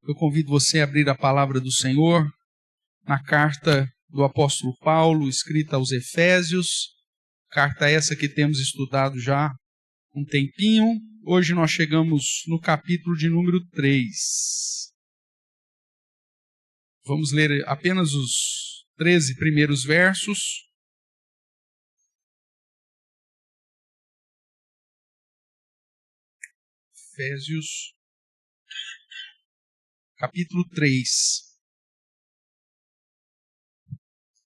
Eu convido você a abrir a palavra do Senhor na carta do apóstolo Paulo, escrita aos Efésios, carta essa que temos estudado já há um tempinho. Hoje nós chegamos no capítulo de número 3. Vamos ler apenas os 13 primeiros versos. Efésios, capítulo 3.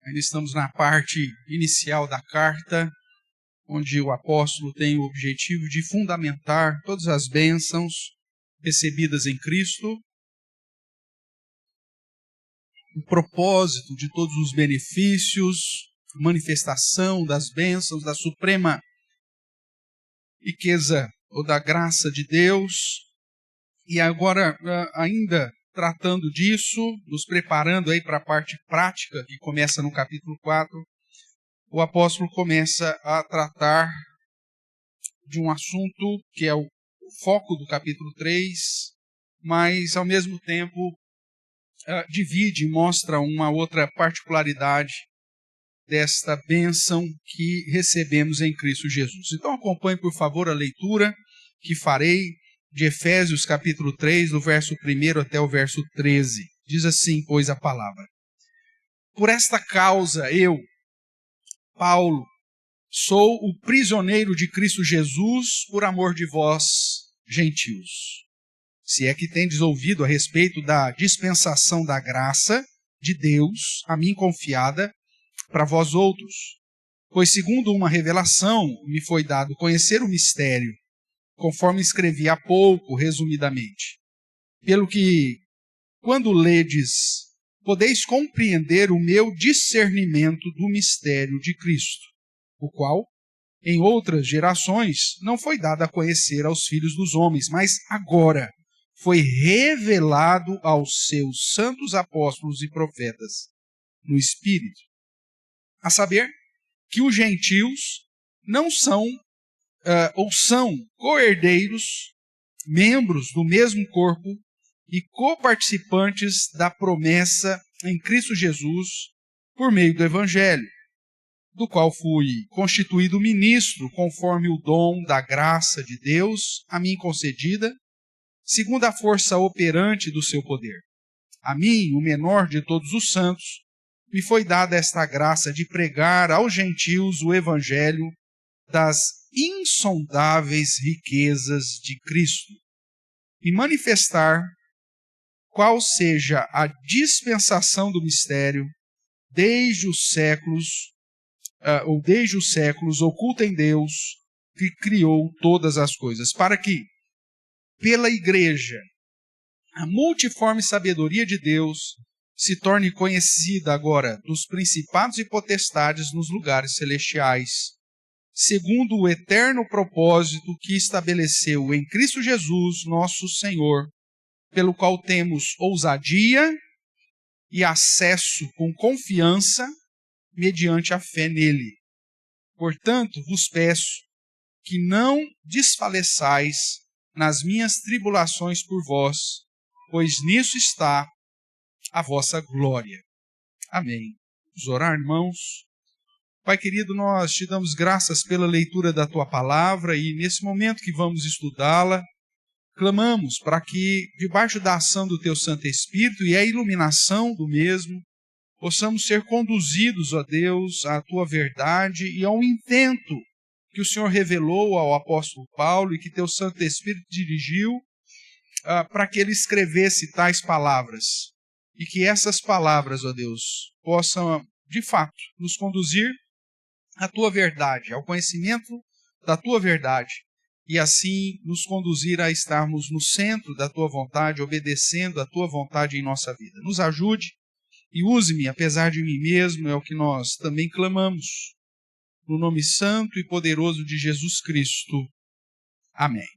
Ainda estamos na parte inicial da carta, onde o apóstolo tem o objetivo de fundamentar todas as bênçãos recebidas em Cristo, o propósito de todos os benefícios, manifestação das bênçãos, da suprema riqueza ou da graça de Deus. E agora, ainda tratando disso, nos preparando aí para a parte prática, que começa no capítulo 4, o apóstolo começa a tratar de um assunto que é o foco do capítulo 3, mas ao mesmo tempo divide e mostra uma outra particularidade desta bênção que recebemos em Cristo Jesus. Então acompanhe, por favor, a leitura que farei de Efésios capítulo 3, do verso 1 até o verso 13. Diz assim, pois, a palavra: Por esta causa eu, Paulo, sou o prisioneiro de Cristo Jesus por amor de vós, gentios. Se é que tendes ouvido a respeito da dispensação da graça de Deus, a mim confiada, para vós outros. Pois segundo uma revelação me foi dado conhecer o mistério, conforme escrevi há pouco, resumidamente. Pelo que, quando ledes, podeis compreender o meu discernimento do mistério de Cristo, o qual, em outras gerações, não foi dado a conhecer aos filhos dos homens, mas agora foi revelado aos seus santos apóstolos e profetas no Espírito. A saber, que os gentios não são ou são co-herdeiros, membros do mesmo corpo e coparticipantes da promessa em Cristo Jesus por meio do Evangelho, do qual fui constituído ministro conforme o dom da graça de Deus a mim concedida, segundo a força operante do seu poder. A mim, o menor de todos os santos, me foi dada esta graça de pregar aos gentios o Evangelho das insondáveis riquezas de Cristo e manifestar qual seja a dispensação do mistério desde os séculos oculta em Deus que criou todas as coisas, para que pela igreja a multiforme sabedoria de Deus se torne conhecida agora dos principados e potestades nos lugares celestiais, segundo o eterno propósito que estabeleceu em Cristo Jesus, nosso Senhor, pelo qual temos ousadia e acesso com confiança mediante a fé nele. Portanto, vos peço que não desfaleçais nas minhas tribulações por vós, pois nisso está a vossa glória. Amém. Vamos orar, irmãos. Pai querido, nós te damos graças pela leitura da tua palavra e nesse momento que vamos estudá-la, clamamos para que, debaixo da ação do teu Santo Espírito e a iluminação do mesmo, possamos ser conduzidos, ó Deus, à tua verdade e ao intento que o Senhor revelou ao apóstolo Paulo e que teu Santo Espírito dirigiu para que ele escrevesse tais palavras. E que essas palavras, ó Deus, possam, de fato, nos conduzir à tua verdade, ao conhecimento da tua verdade, e assim nos conduzir a estarmos no centro da tua vontade, obedecendo a tua vontade em nossa vida. Nos ajude e use-me, apesar de mim mesmo, é o que nós também clamamos, no nome santo e poderoso de Jesus Cristo. Amém.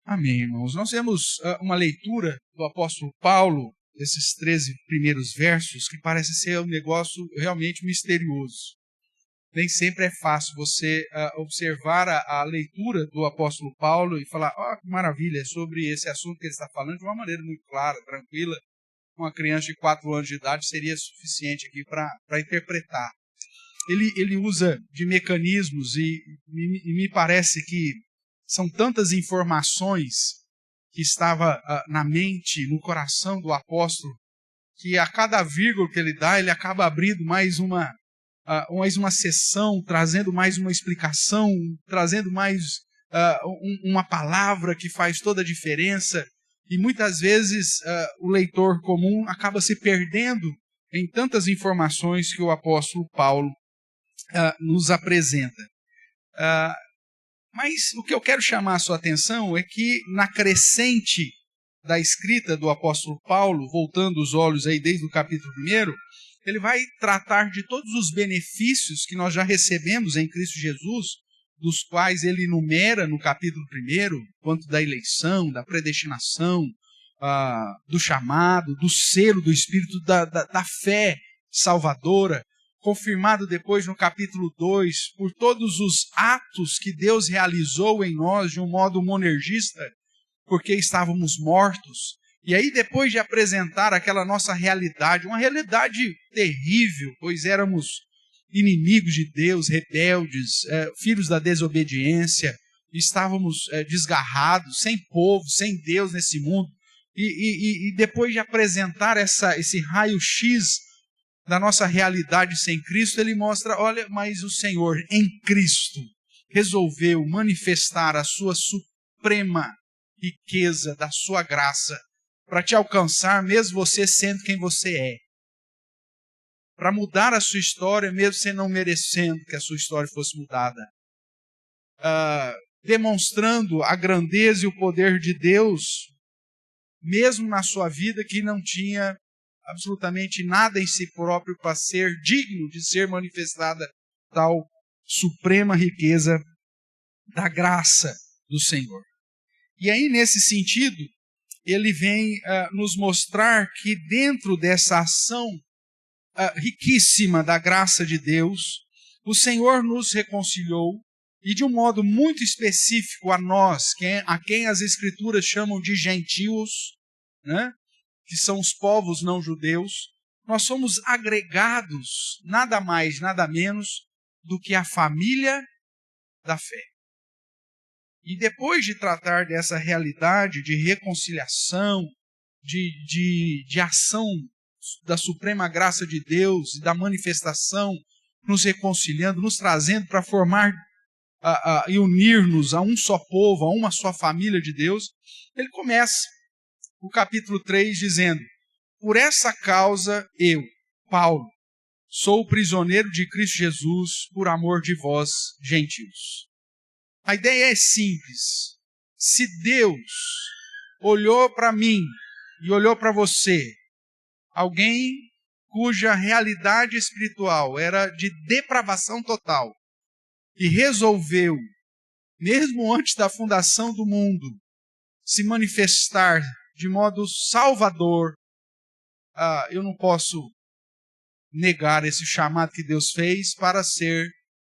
Amém, irmãos. Nós temos uma leitura do apóstolo Paulo, desses 13 primeiros versos, que parece ser um negócio realmente misterioso. nem sempre é fácil você observar a leitura do apóstolo Paulo e falar, que maravilha, é sobre esse assunto que ele está falando de uma maneira muito clara, tranquila. Uma criança de 4 anos de idade seria suficiente aqui para interpretar. Ele usa de mecanismos e me parece que são tantas informações que estava na mente, no coração do apóstolo, que a cada vírgula que ele dá, ele acaba abrindo mais uma sessão, trazendo mais uma explicação, trazendo mais uma palavra que faz toda a diferença. E muitas vezes o leitor comum acaba se perdendo em tantas informações que o apóstolo Paulo nos apresenta. Mas o que eu quero chamar a sua atenção é que na crescente da escrita do apóstolo Paulo, voltando os olhos aí desde o capítulo 1, ele vai tratar de todos os benefícios que nós já recebemos em Cristo Jesus, dos quais ele enumera no capítulo 1, quanto da eleição, da predestinação, do chamado, do selo do Espírito, da fé salvadora, confirmado depois no capítulo 2, por todos os atos que Deus realizou em nós de um modo monergista, porque estávamos mortos. E aí, depois de apresentar aquela nossa realidade, uma realidade terrível, pois éramos inimigos de Deus, rebeldes, filhos da desobediência, estávamos desgarrados, sem povo, sem Deus nesse mundo. E depois de apresentar esse raio-x da nossa realidade sem Cristo, ele mostra, olha, mas o Senhor em Cristo resolveu manifestar a sua suprema riqueza da sua graça para te alcançar, mesmo você sendo quem você é. Para mudar a sua história, mesmo você não merecendo que a sua história fosse mudada. Demonstrando a grandeza e o poder de Deus, mesmo na sua vida que não tinha absolutamente nada em si próprio para ser digno de ser manifestada tal suprema riqueza da graça do Senhor. E aí, nesse sentido, ele vem nos mostrar que dentro dessa ação riquíssima da graça de Deus, o Senhor nos reconciliou, e de um modo muito específico a nós, a quem as Escrituras chamam de gentios, né? Que são os povos não judeus, nós somos agregados, nada mais, nada menos, do que a família da fé. E depois de tratar dessa realidade de reconciliação, de ação da suprema graça de Deus e da manifestação, nos reconciliando, nos trazendo para formar e unir-nos a um só povo, a uma só família de Deus, ele começa o capítulo 3 dizendo: por essa causa eu, Paulo, sou prisioneiro de Cristo Jesus por amor de vós, gentios. A ideia é simples. Se Deus olhou para mim e olhou para você, alguém cuja realidade espiritual era de depravação total, e resolveu, mesmo antes da fundação do mundo, se manifestar de modo salvador, eu não posso negar esse chamado que Deus fez para ser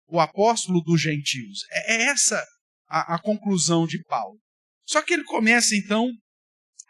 o apóstolo dos gentios. É essa a conclusão de Paulo. Só que ele começa então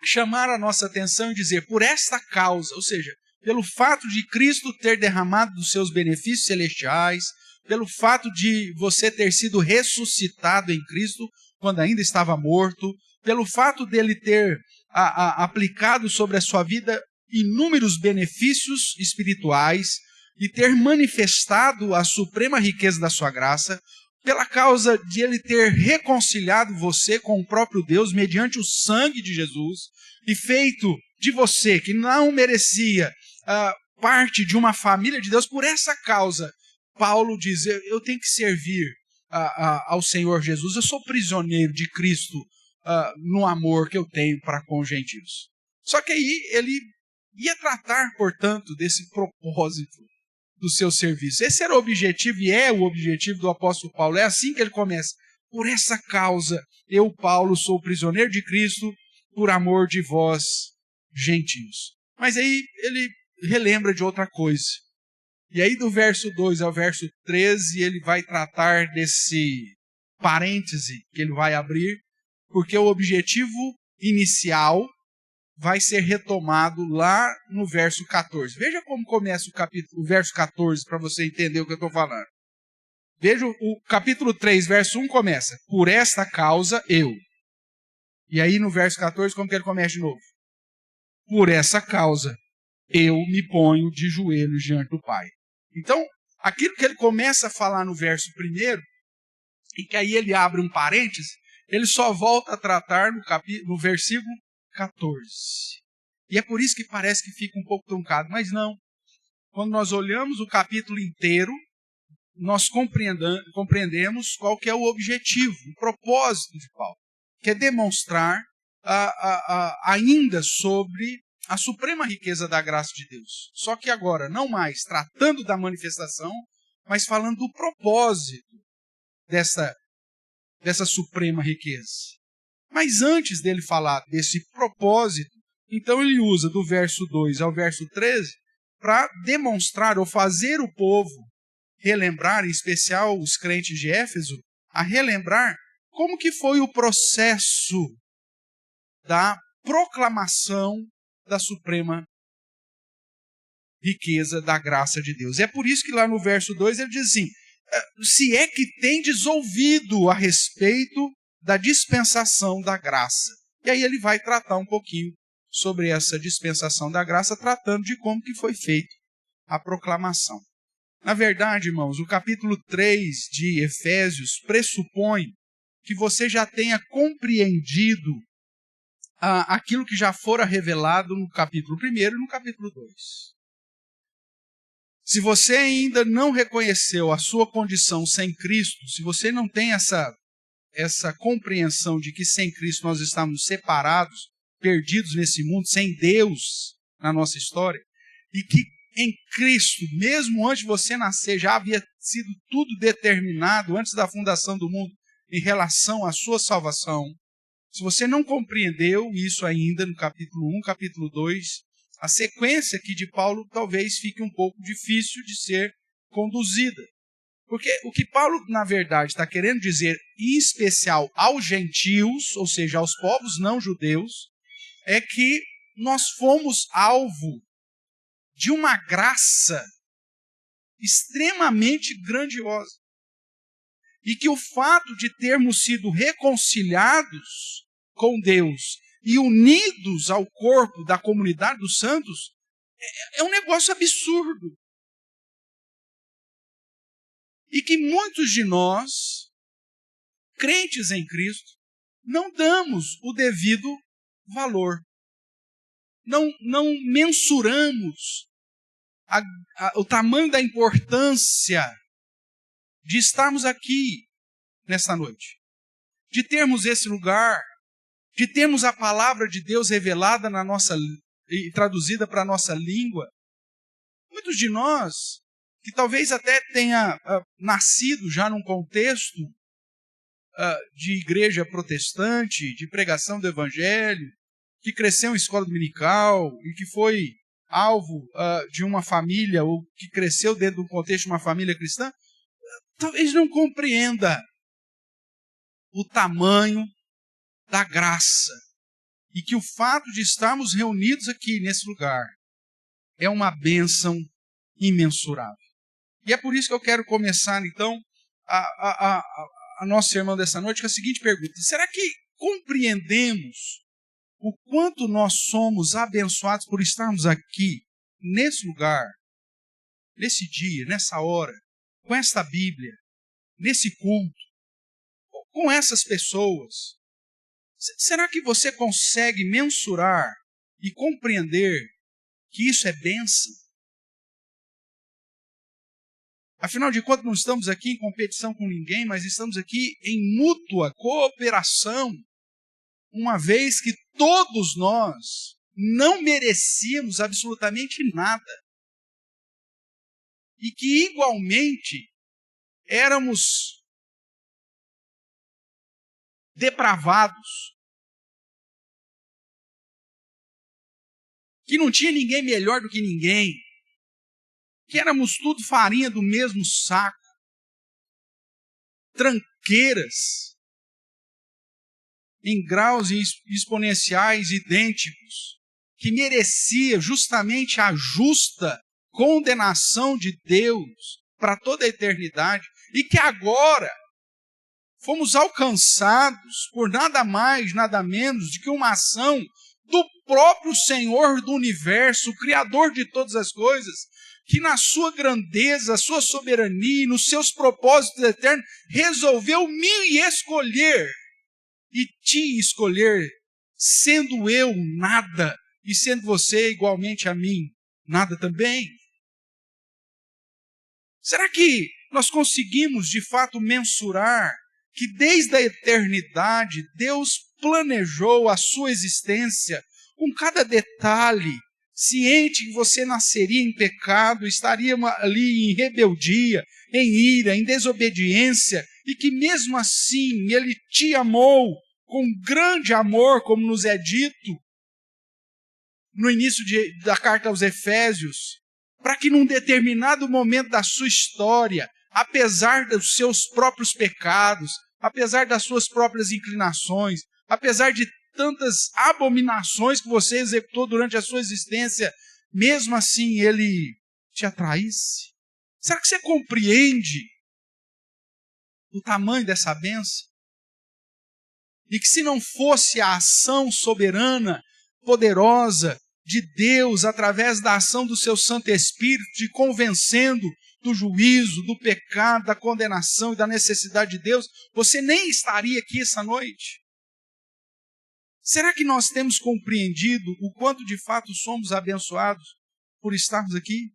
a chamar a nossa atenção e dizer, por esta causa, ou seja, pelo fato de Cristo ter derramado dos seus benefícios celestiais, pelo fato de você ter sido ressuscitado em Cristo quando ainda estava morto, pelo fato dele ter aplicado sobre a sua vida inúmeros benefícios espirituais e ter manifestado a suprema riqueza da sua graça, pela causa de ele ter reconciliado você com o próprio Deus mediante o sangue de Jesus e feito de você, que não merecia parte de uma família de Deus, por essa causa, Paulo diz, eu tenho que servir ao Senhor Jesus, eu sou prisioneiro de Cristo no amor que eu tenho para com os gentios. Só que aí ele ia tratar, portanto, desse propósito do seu serviço. Esse era o objetivo e é o objetivo do apóstolo Paulo. É assim que ele começa. Por essa causa, eu, Paulo, sou prisioneiro de Cristo por amor de vós, gentios. Mas aí ele relembra de outra coisa. E aí do verso 2 ao verso 13, ele vai tratar desse parêntese que ele vai abrir, porque o objetivo inicial vai ser retomado lá no verso 14. Veja como começa o verso 14, para você entender o que eu estou falando. Veja o capítulo 3, verso 1 começa: por esta causa eu. E aí no verso 14, como que ele começa de novo? Por essa causa eu me ponho de joelhos diante do Pai. Então, aquilo que ele começa a falar no verso 1, e que aí ele abre um parêntese, ele só volta a tratar no versículo 14. E é por isso que parece que fica um pouco truncado, mas não. Quando nós olhamos o capítulo inteiro, nós compreendemos qual que é o objetivo, o propósito de Paulo, que é demonstrar ainda sobre a suprema riqueza da graça de Deus. Só que agora, não mais tratando da manifestação, mas falando do propósito dessa suprema riqueza. Mas antes dele falar desse propósito, então ele usa do verso 2 ao verso 13 para demonstrar ou fazer o povo relembrar, em especial os crentes de Éfeso, a relembrar como que foi o processo da proclamação da suprema riqueza da graça de Deus. É por isso que lá no verso 2 ele diz assim: se é que tendes ouvido a respeito da dispensação da graça. E aí ele vai tratar um pouquinho sobre essa dispensação da graça, tratando de como que foi feita a proclamação. Na verdade, irmãos, o capítulo 3 de Efésios pressupõe que você já tenha compreendido aquilo que já fora revelado no capítulo 1 e no capítulo 2. Se você ainda não reconheceu a sua condição sem Cristo, se você não tem essa compreensão de que sem Cristo nós estamos separados, perdidos nesse mundo, sem Deus na nossa história, e que em Cristo, mesmo antes de você nascer, já havia sido tudo determinado antes da fundação do mundo em relação à sua salvação. Se você não compreendeu isso ainda no capítulo 1, capítulo 2, a sequência aqui de Paulo talvez fique um pouco difícil de ser conduzida. Porque o que Paulo, na verdade, está querendo dizer, em especial aos gentios, ou seja, aos povos não judeus, é que nós fomos alvo de uma graça extremamente grandiosa. E que o fato de termos sido reconciliados com Deus e unidos ao corpo da comunidade dos santos é um negócio absurdo. E que muitos de nós, crentes em Cristo, não damos o devido valor. Não mensuramos o tamanho da importância de estarmos aqui nesta noite, de termos esse lugar, de termos a palavra de Deus revelada e traduzida para a nossa língua. Muitos de nós, que talvez até tenha nascido já num contexto de igreja protestante, de pregação do evangelho, que cresceu em escola dominical e que foi alvo de uma família, ou que cresceu dentro de um contexto de uma família cristã, talvez não compreenda o tamanho da graça e que o fato de estarmos reunidos aqui nesse lugar é uma bênção imensurável. E é por isso que eu quero começar, então, a nosso sermão dessa noite com a seguinte pergunta: será que compreendemos o quanto nós somos abençoados por estarmos aqui, nesse lugar, nesse dia, nessa hora, com esta Bíblia, nesse culto, com essas pessoas? Será que você consegue mensurar e compreender que isso é bênção? Afinal de contas, não estamos aqui em competição com ninguém, mas estamos aqui em mútua cooperação, uma vez que todos nós não merecíamos absolutamente nada. E que, igualmente, éramos depravados. Que não tinha ninguém melhor do que ninguém. que éramos tudo farinha do mesmo saco, tranqueiras, em graus exponenciais idênticos, que merecia justamente a justa condenação de Deus para toda a eternidade, e que agora fomos alcançados por nada mais, nada menos do que uma ação do próprio Senhor do universo, o Criador de todas as coisas, que na sua grandeza, sua soberania, nos seus propósitos eternos, resolveu me escolher e te escolher, sendo eu nada, e sendo você igualmente a mim, nada também. Será que nós conseguimos de fato mensurar que desde a eternidade Deus planejou a sua existência com cada detalhe, ciente que você nasceria em pecado, estaria ali em rebeldia, em ira, em desobediência, e que mesmo assim Ele te amou com grande amor, como nos é dito no início da carta aos Efésios, para que num determinado momento da sua história, apesar dos seus próprios pecados, apesar das suas próprias inclinações, apesar de tantas abominações que você executou durante a sua existência, mesmo assim Ele te atraísse? Será que você compreende o tamanho dessa bênção? E que se não fosse a ação soberana, poderosa de Deus, através da ação do seu Santo Espírito, te convencendo do juízo, do pecado, da condenação e da necessidade de Deus, você nem estaria aqui essa noite. Será que nós temos compreendido o quanto de fato somos abençoados por estarmos aqui?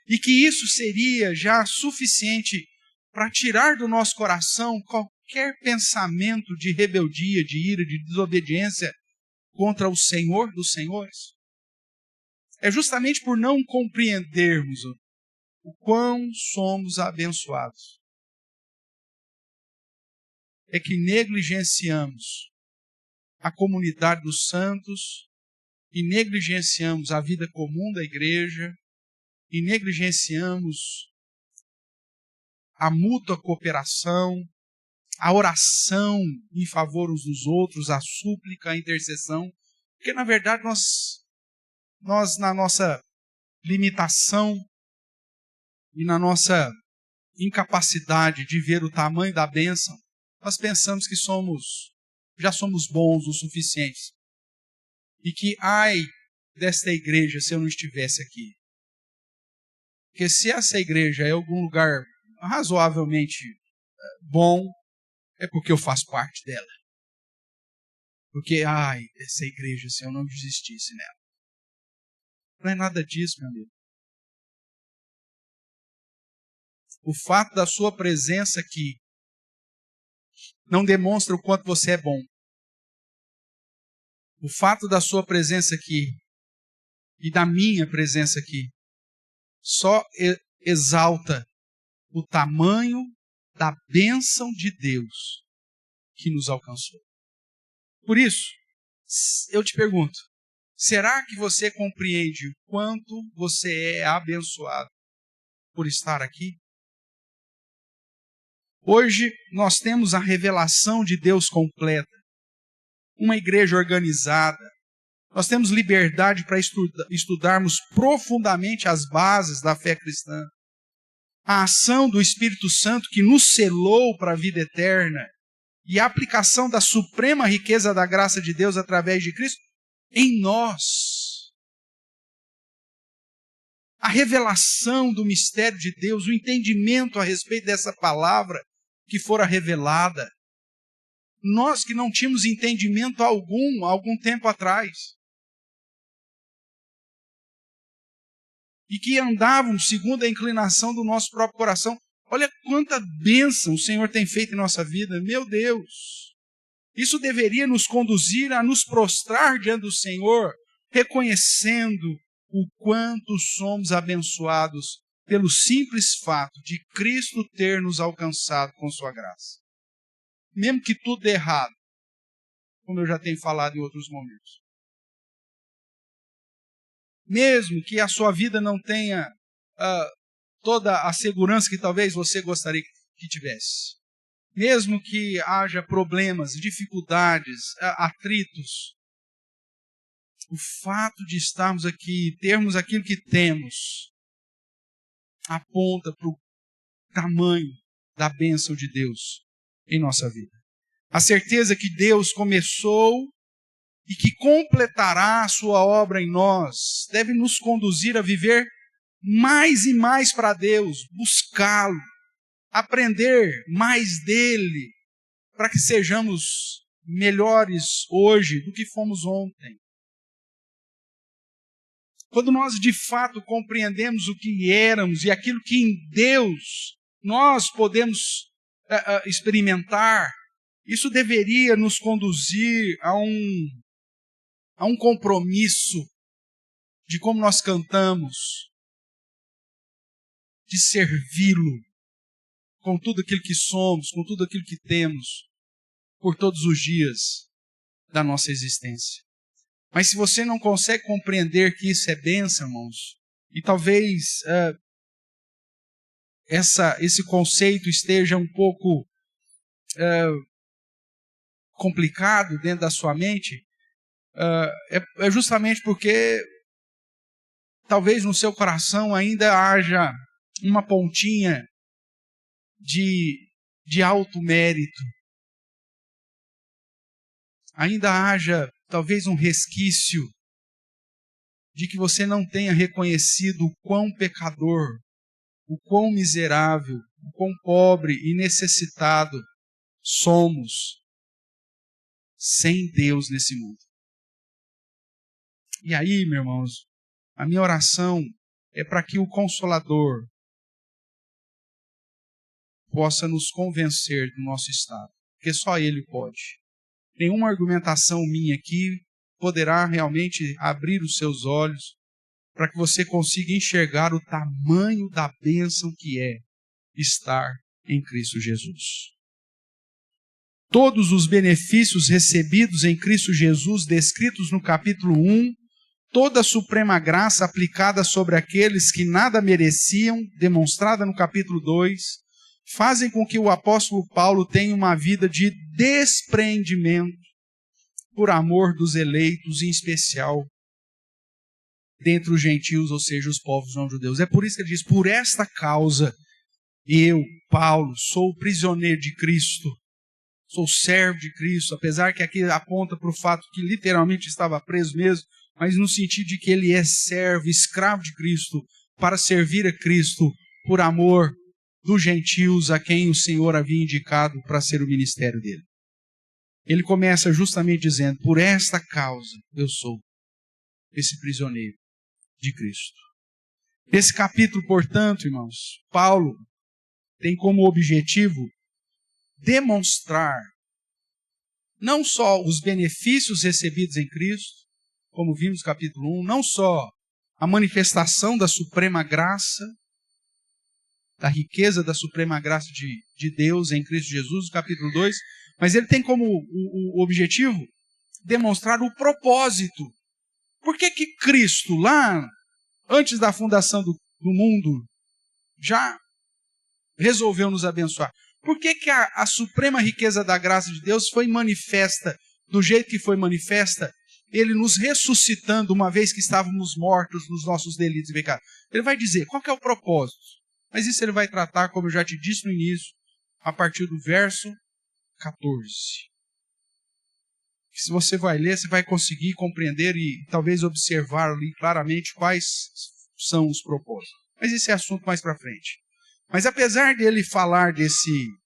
E que isso seria já suficiente para tirar do nosso coração qualquer pensamento de rebeldia, de ira, de desobediência contra o Senhor dos Senhores? É justamente por não compreendermos o quão somos abençoados é que negligenciamos a comunidade dos santos e negligenciamos a vida comum da igreja e negligenciamos a mútua cooperação, a oração em favor uns dos outros, a súplica, a intercessão, porque na verdade nós na nossa limitação e na nossa incapacidade de ver o tamanho da bênção, nós pensamos que já somos bons o suficiente. E que, ai desta igreja se eu não estivesse aqui. Porque se essa igreja é algum lugar razoavelmente bom, é porque eu faço parte dela. Porque, ai, dessa igreja se eu não existisse nela. Não é nada disso, meu amigo. O fato da sua presença aqui não demonstra o quanto você é bom. O fato da sua presença aqui e da minha presença aqui só exalta o tamanho da bênção de Deus que nos alcançou. Por isso, eu te pergunto, será que você compreende o quanto você é abençoado por estar aqui? Hoje nós temos a revelação de Deus completa, uma igreja organizada, nós temos liberdade para estudarmos profundamente as bases da fé cristã, a ação do Espírito Santo que nos selou para a vida eterna e a aplicação da suprema riqueza da graça de Deus através de Cristo em nós. A revelação do mistério de Deus, o entendimento a respeito dessa palavra que fora revelada. Nós que não tínhamos entendimento algum, há algum tempo atrás. E que andávamos segundo a inclinação do nosso próprio coração. Olha quanta bênção o Senhor tem feito em nossa vida. Meu Deus! Isso deveria nos conduzir a nos prostrar diante do Senhor, reconhecendo o quanto somos abençoados pelo simples fato de Cristo ter nos alcançado com sua graça. Mesmo que tudo dê errado, como eu já tenho falado em outros momentos. Mesmo que a sua vida não tenha toda a segurança que talvez você gostaria que tivesse. Mesmo que haja problemas, dificuldades, atritos, o fato de estarmos aqui, termos aquilo que temos, aponta para o tamanho da bênção de Deus em nossa vida. A certeza que Deus começou e que completará a sua obra em nós deve nos conduzir a viver mais e mais para Deus, buscá-lo, aprender mais dele, para que sejamos melhores hoje do que fomos ontem. Quando nós de fato compreendemos o que éramos e aquilo que em Deus nós podemos experimentar, isso deveria nos conduzir a um compromisso de como nós cantamos, de servi-lo com tudo aquilo que somos, com tudo aquilo que temos, por todos os dias da nossa existência. Mas se você não consegue compreender que isso é bênção, irmãos, e talvez esse conceito esteja um pouco complicado dentro da sua mente, é justamente porque talvez no seu coração ainda haja uma pontinha de alto mérito. Ainda haja talvez um resquício de que você não tenha reconhecido o quão pecador, o quão miserável, o quão pobre e necessitado somos sem Deus nesse mundo. E aí, meus irmãos, a minha oração é para que o Consolador possa nos convencer do nosso estado, porque só Ele pode. Nenhuma argumentação minha aqui poderá realmente abrir os seus olhos para que você consiga enxergar o tamanho da bênção que é estar em Cristo Jesus. Todos os benefícios recebidos em Cristo Jesus, descritos no capítulo 1, toda a suprema graça aplicada sobre aqueles que nada mereciam, demonstrada no capítulo 2, fazem com que o apóstolo Paulo tenha uma vida de despreendimento por amor dos eleitos, em especial dentre os gentios, ou seja, os povos não judeus. É por isso que ele diz, por esta causa, eu, Paulo, sou prisioneiro de Cristo, sou servo de Cristo, apesar que aqui aponta para o fato que literalmente estava preso mesmo, mas no sentido de que ele é servo, escravo de Cristo, para servir a Cristo por amor dos gentios a quem o Senhor havia indicado para ser o ministério dele. Ele começa justamente dizendo, por esta causa eu sou esse prisioneiro de Cristo. Esse capítulo, portanto, irmãos, Paulo tem como objetivo demonstrar não só os benefícios recebidos em Cristo, como vimos no capítulo 1, não só a manifestação da suprema graça, da riqueza da suprema graça de Deus em Cristo Jesus, no capítulo 2, mas ele tem como o objetivo demonstrar o propósito. Por que Cristo, lá antes da fundação do mundo, já resolveu nos abençoar? Por que a suprema riqueza da graça de Deus foi manifesta do jeito que foi manifesta, ele nos ressuscitando uma vez que estávamos mortos nos nossos delitos e pecados? Ele vai dizer, qual que é o propósito? Mas isso ele vai tratar, como eu já te disse no início, a partir do verso 14. Se você vai ler, você vai conseguir compreender e talvez observar ali claramente quais são os propósitos. Mas esse é assunto mais para frente. Mas apesar dele falar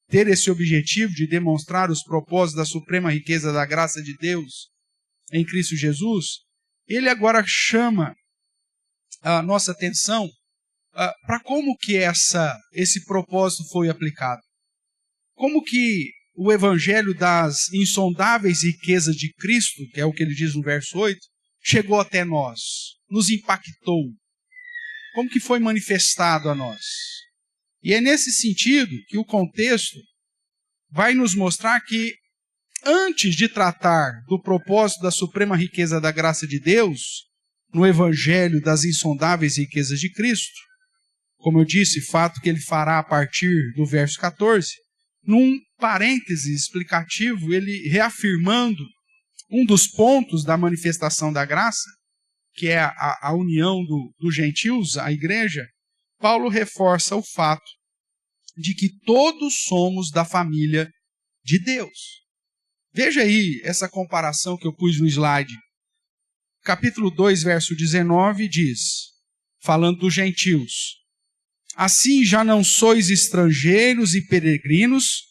ter esse objetivo de demonstrar os propósitos da suprema riqueza da graça de Deus em Cristo Jesus, ele agora chama a nossa atenção para como que esse propósito foi aplicado. Como que o evangelho das insondáveis riquezas de Cristo, que é o que ele diz no verso 8, chegou até nós, nos impactou. Como que foi manifestado a nós? E é nesse sentido que o contexto vai nos mostrar que, antes de tratar do propósito da suprema riqueza da graça de Deus, no evangelho das insondáveis riquezas de Cristo, como eu disse, fato que ele fará a partir do verso 14, num parêntese explicativo, ele reafirmando um dos pontos da manifestação da graça, que é a união dos gentios, a igreja. Paulo reforça o fato de que todos somos da família de Deus. Veja aí essa comparação que eu pus no slide. Capítulo 2, verso 19 diz, falando dos gentios: assim já não sois estrangeiros e peregrinos,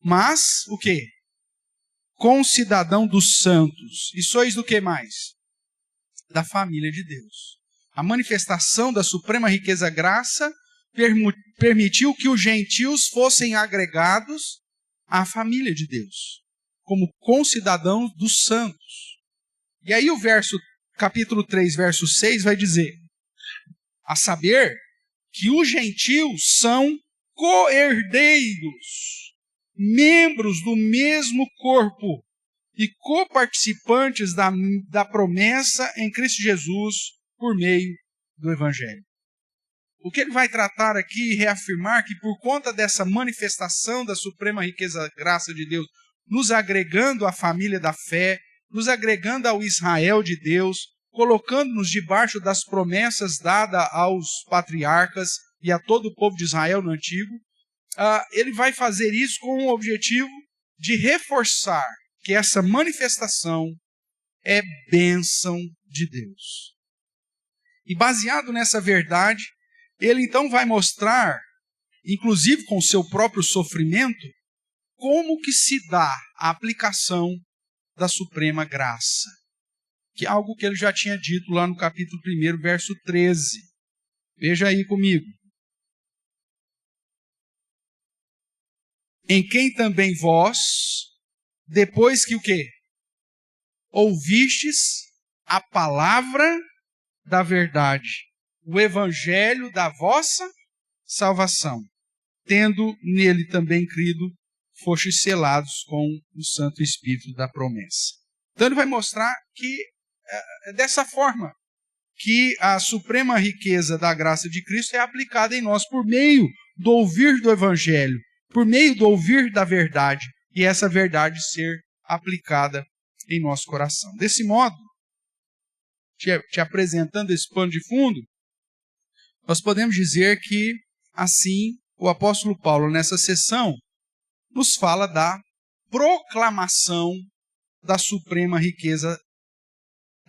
mas o quê? Concidadão dos santos. E sois do que mais? Da família de Deus. A manifestação da suprema riqueza graça permitiu que os gentios fossem agregados à família de Deus, como concidadãos dos santos. E aí o capítulo 3, verso 6 vai dizer, a saber, que os gentios são co-herdeiros, membros do mesmo corpo e coparticipantes da promessa em Cristo Jesus por meio do Evangelho. O que ele vai tratar aqui e reafirmar que por conta dessa manifestação da suprema riqueza graça de Deus, nos agregando à família da fé, nos agregando ao Israel de Deus, colocando-nos debaixo das promessas dadas aos patriarcas e a todo o povo de Israel no Antigo, ele vai fazer isso com o objetivo de reforçar que essa manifestação é bênção de Deus. E baseado nessa verdade, ele então vai mostrar, inclusive com o seu próprio sofrimento, como que se dá a aplicação da suprema graça. Que é algo que ele já tinha dito lá no capítulo 1, verso 13. Veja aí comigo. Em quem também vós, depois que o quê? Ouvistes a palavra da verdade, o evangelho da vossa salvação, tendo nele também crido, fostes selados com o Santo Espírito da promessa. Então ele vai mostrar que é dessa forma que a suprema riqueza da graça de Cristo é aplicada em nós por meio do ouvir do evangelho, por meio do ouvir da verdade, e essa verdade ser aplicada em nosso coração. Desse modo, te apresentando esse pano de fundo, nós podemos dizer que, assim, o apóstolo Paulo, nessa sessão, nos fala da proclamação da suprema riqueza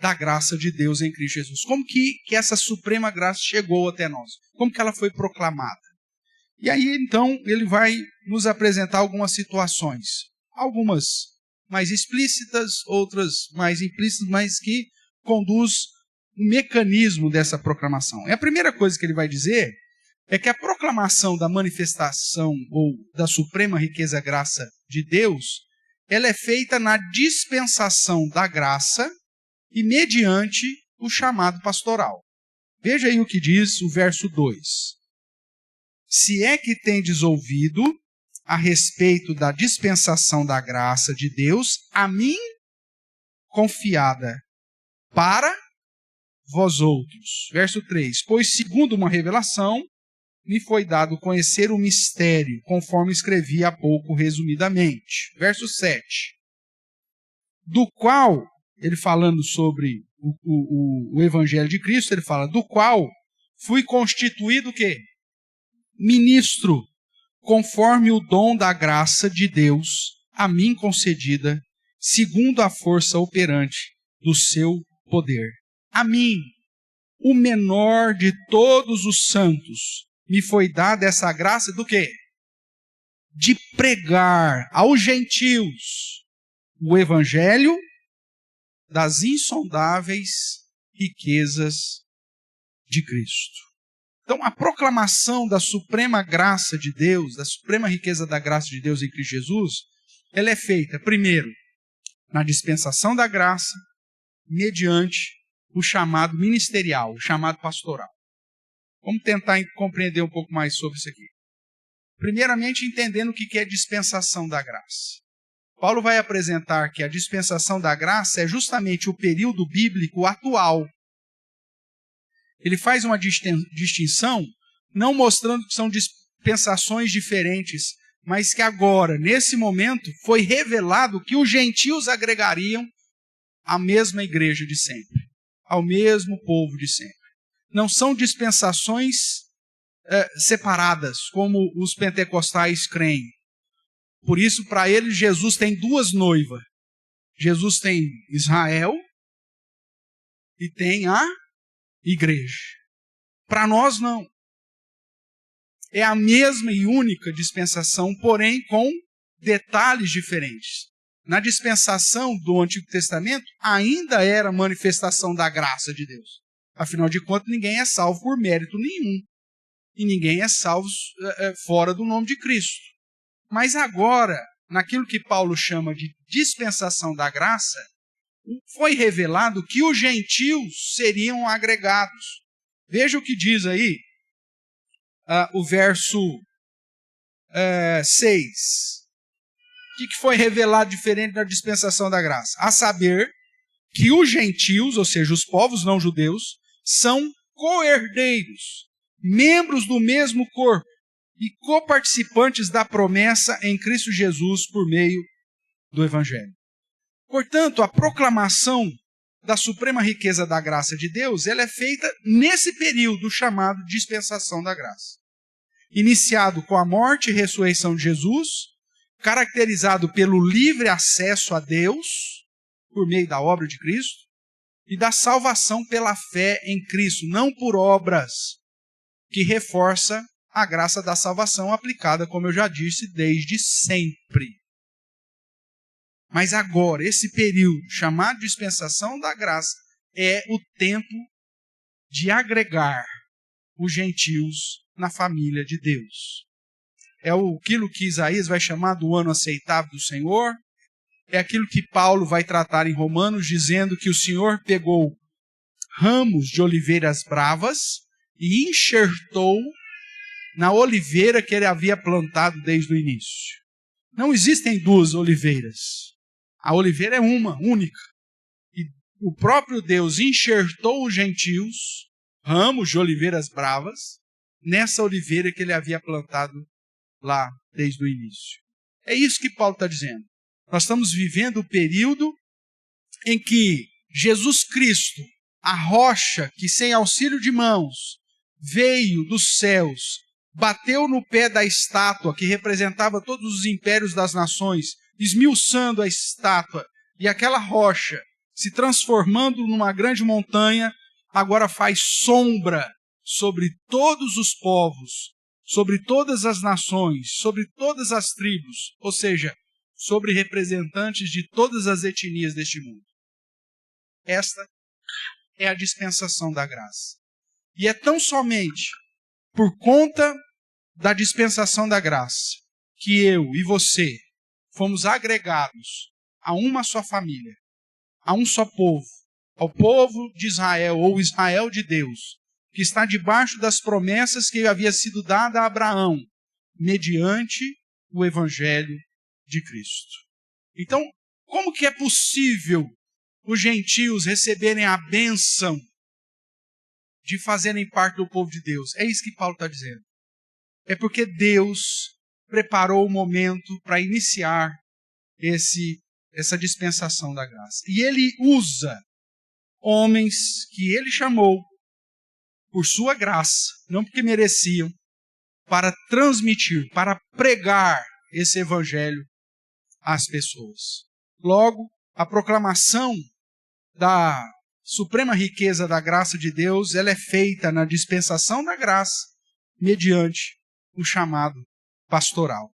da graça de Deus em Cristo Jesus. Como que essa suprema graça chegou até nós? Como que ela foi proclamada? E aí, então, ele vai nos apresentar algumas situações. Algumas mais explícitas, outras mais implícitas, mas que conduz o mecanismo dessa proclamação. E a primeira coisa que ele vai dizer é que a proclamação da manifestação ou da suprema riqueza graça de Deus, ela é feita na dispensação da graça e mediante o chamado pastoral. Veja aí o que diz o verso 2. Se é que tendes ouvido a respeito da dispensação da graça de Deus, a mim confiada para vós outros. Verso 3. Pois segundo uma revelação, me foi dado conhecer o mistério, conforme escrevi há pouco resumidamente. Verso 7. Do qual, ele falando sobre o Evangelho de Cristo, ele fala, do qual fui constituído o quê? Ministro, conforme o dom da graça de Deus, a mim concedida, segundo a força operante do seu poder. A mim, o menor de todos os santos, me foi dada essa graça do quê? De pregar aos gentios o evangelho das insondáveis riquezas de Cristo. Então, a proclamação da suprema graça de Deus, da suprema riqueza da graça de Deus em Cristo Jesus, ela é feita, primeiro, na dispensação da graça, mediante o chamado ministerial, o chamado pastoral. Vamos tentar compreender um pouco mais sobre isso aqui. Primeiramente, entendendo o que é dispensação da graça. Paulo vai apresentar que a dispensação da graça é justamente o período bíblico atual. Ele faz uma distinção não mostrando que são dispensações diferentes, mas que agora, nesse momento, foi revelado que os gentios agregariam à mesma igreja de sempre, ao mesmo povo de sempre. Não são dispensações separadas, como os pentecostais creem. Por isso, para eles, Jesus tem duas noivas. Jesus tem Israel e tem a igreja. Para nós, não. É a mesma e única dispensação, porém com detalhes diferentes. Na dispensação do Antigo Testamento, ainda era manifestação da graça de Deus. Afinal de contas, ninguém é salvo por mérito nenhum. E ninguém é salvo fora do nome de Cristo. Mas agora, naquilo que Paulo chama de dispensação da graça, foi revelado que os gentios seriam agregados. Veja o que diz aí, o verso 6. O que foi revelado diferente da dispensação da graça? A saber que os gentios, ou seja, os povos não judeus, são co-herdeiros, membros do mesmo corpo e coparticipantes da promessa em Cristo Jesus por meio do Evangelho. Portanto, a proclamação da suprema riqueza da graça de Deus, ela é feita nesse período chamado dispensação da graça. Iniciado com a morte e ressurreição de Jesus, caracterizado pelo livre acesso a Deus, por meio da obra de Cristo, e da salvação pela fé em Cristo, não por obras, que reforça a graça da salvação aplicada, como eu já disse, desde sempre. Mas agora, esse período chamado dispensação da graça é o tempo de agregar os gentios na família de Deus. É aquilo que Isaías vai chamar do ano aceitável do Senhor. É aquilo que Paulo vai tratar em Romanos, dizendo que o Senhor pegou ramos de oliveiras bravas e enxertou na oliveira que ele havia plantado desde o início. Não existem duas oliveiras. A oliveira é uma, única. E o próprio Deus enxertou os gentios, ramos de oliveiras bravas, nessa oliveira que ele havia plantado lá desde o início. É isso que Paulo está dizendo. Nós estamos vivendo o período em que Jesus Cristo, a rocha que sem auxílio de mãos veio dos céus, bateu no pé da estátua que representava todos os impérios das nações, esmiuçando a estátua, e aquela rocha, se transformando numa grande montanha, agora faz sombra sobre todos os povos, sobre todas as nações, sobre todas as tribos, ou seja, sobre representantes de todas as etnias deste mundo. Esta é a dispensação da graça. E é tão somente por conta da dispensação da graça que eu e você fomos agregados a uma só família, a um só povo, ao povo de Israel, ou Israel de Deus, que está debaixo das promessas que havia sido dada a Abraão, mediante o Evangelho de Cristo. Então, como que é possível os gentios receberem a bênção de fazerem parte do povo de Deus? É isso que Paulo está dizendo. É porque Deus preparou o momento para iniciar essa dispensação da graça. E ele usa homens que ele chamou por sua graça, não porque mereciam, para transmitir, para pregar esse evangelho às pessoas. Logo, a proclamação da suprema riqueza da graça de Deus, ela é feita na dispensação da graça, mediante o chamado pastoral.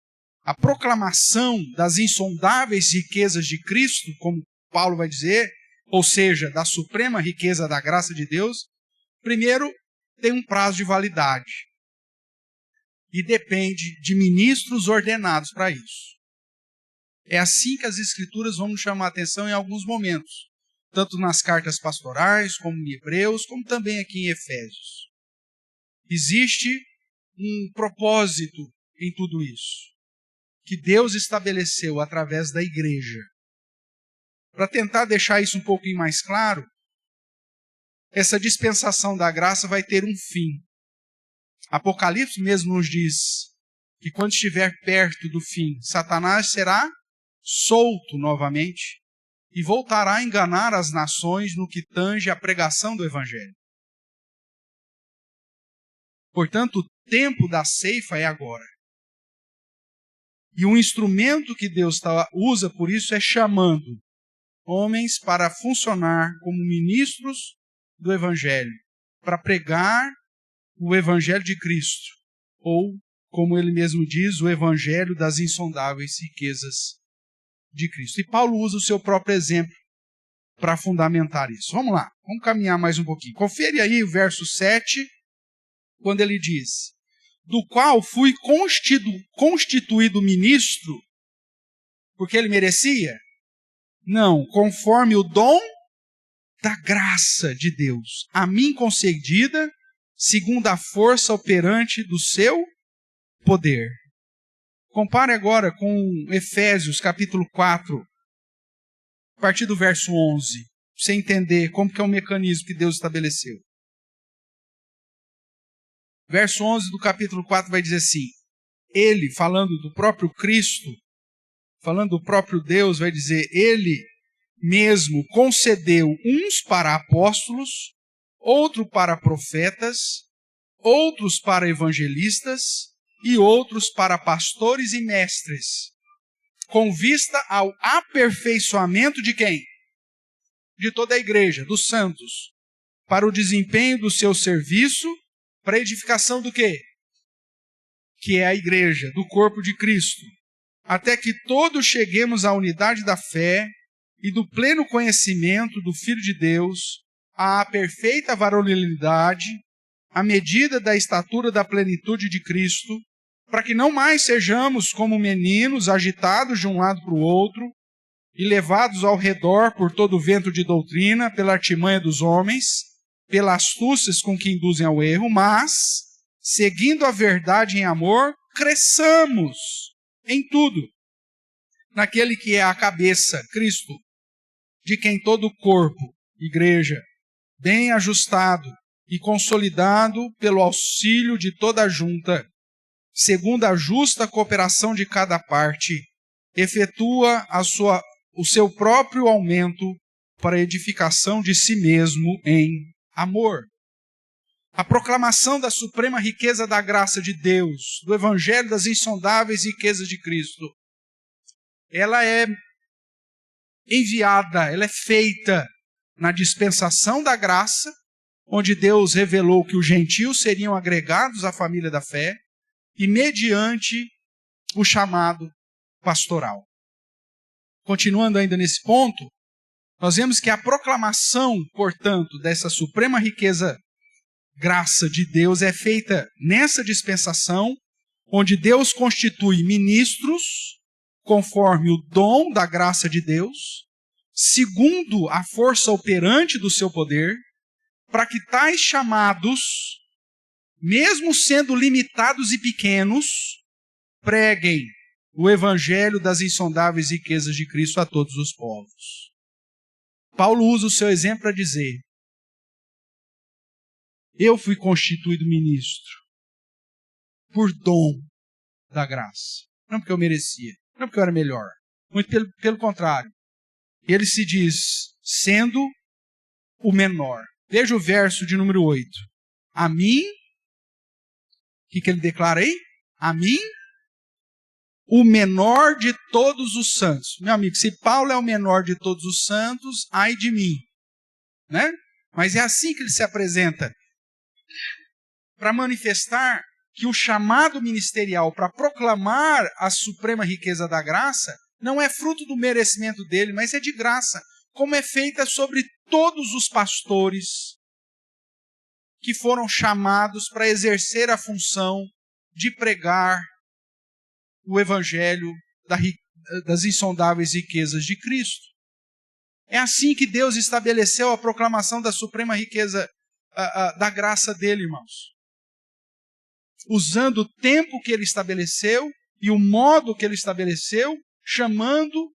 A proclamação das insondáveis riquezas de Cristo, como Paulo vai dizer, ou seja, da suprema riqueza da graça de Deus, primeiro tem um prazo de validade e depende de ministros ordenados para isso. É assim que as Escrituras vão nos chamar a atenção em alguns momentos, tanto nas cartas pastorais, como em Hebreus, como também aqui em Efésios. Existe um propósito em tudo isso, que Deus estabeleceu através da igreja. Para tentar deixar isso um pouquinho mais claro, essa dispensação da graça vai ter um fim. Apocalipse mesmo nos diz que quando estiver perto do fim, Satanás será solto novamente e voltará a enganar as nações no que tange à pregação do Evangelho. Portanto, o tempo da ceifa é agora. E o instrumento que Deus usa por isso é chamando homens para funcionar como ministros do Evangelho, para pregar o Evangelho de Cristo, ou, como ele mesmo diz, o Evangelho das insondáveis riquezas de Cristo. E Paulo usa o seu próprio exemplo para fundamentar isso. Vamos lá, vamos caminhar mais um pouquinho. Confere aí o verso 7, quando ele diz: do qual fui constituído ministro, porque ele merecia? Não, conforme o dom da graça de Deus, a mim concedida, segundo a força operante do seu poder. Compare agora com Efésios capítulo 4, a partir do verso 11, para você entender como que é o mecanismo que Deus estabeleceu. Verso 11 do capítulo 4 vai dizer assim: ele, falando do próprio Cristo, falando do próprio Deus, vai dizer: ele mesmo concedeu uns para apóstolos, outros para profetas, outros para evangelistas e outros para pastores e mestres, com vista ao aperfeiçoamento de quem? De toda a igreja, dos santos, para o desempenho do seu serviço, para a edificação do quê? Que é a igreja, do corpo de Cristo, até que todos cheguemos à unidade da fé e do pleno conhecimento do Filho de Deus, à perfeita varonilidade, à medida da estatura da plenitude de Cristo, para que não mais sejamos como meninos agitados de um lado para o outro e levados ao redor por todo o vento de doutrina, pela artimanha dos homens, pelas astúcias com que induzem ao erro, mas, seguindo a verdade em amor, cresçamos em tudo naquele que é a cabeça, Cristo, de quem todo o corpo, igreja, bem ajustado e consolidado pelo auxílio de toda a junta, segundo a justa cooperação de cada parte, efetua o seu próprio aumento para a edificação de si mesmo em amor. A proclamação da suprema riqueza da graça de Deus, do Evangelho das insondáveis riquezas de Cristo, ela é enviada, ela é feita na dispensação da graça, onde Deus revelou que os gentios seriam agregados à família da fé, e mediante o chamado pastoral. Continuando ainda nesse ponto, nós vemos que a proclamação, portanto, dessa suprema riqueza, graça de Deus, é feita nessa dispensação, onde Deus constitui ministros, conforme o dom da graça de Deus, segundo a força operante do seu poder, para que tais chamados, mesmo sendo limitados e pequenos, preguem o evangelho das insondáveis riquezas de Cristo a todos os povos. Paulo usa o seu exemplo para dizer: eu fui constituído ministro por dom da graça. Não porque eu merecia, não porque eu era melhor. Muito pelo contrário. Ele se diz sendo o menor. Veja o verso de número 8. A mim, o que ele declara aí? A mim, o menor de todos os santos. Meu amigo, se Paulo é o menor de todos os santos, ai de mim. Né? Mas é assim que ele se apresenta. Para manifestar que o chamado ministerial para proclamar a suprema riqueza da graça não é fruto do merecimento dele, mas é de graça, como é feita sobre todos os pastores que foram chamados para exercer a função de pregar o evangelho das insondáveis riquezas de Cristo. É assim que Deus estabeleceu a proclamação da suprema riqueza da graça dele, irmãos. Usando o tempo que ele estabeleceu e o modo que ele estabeleceu, chamando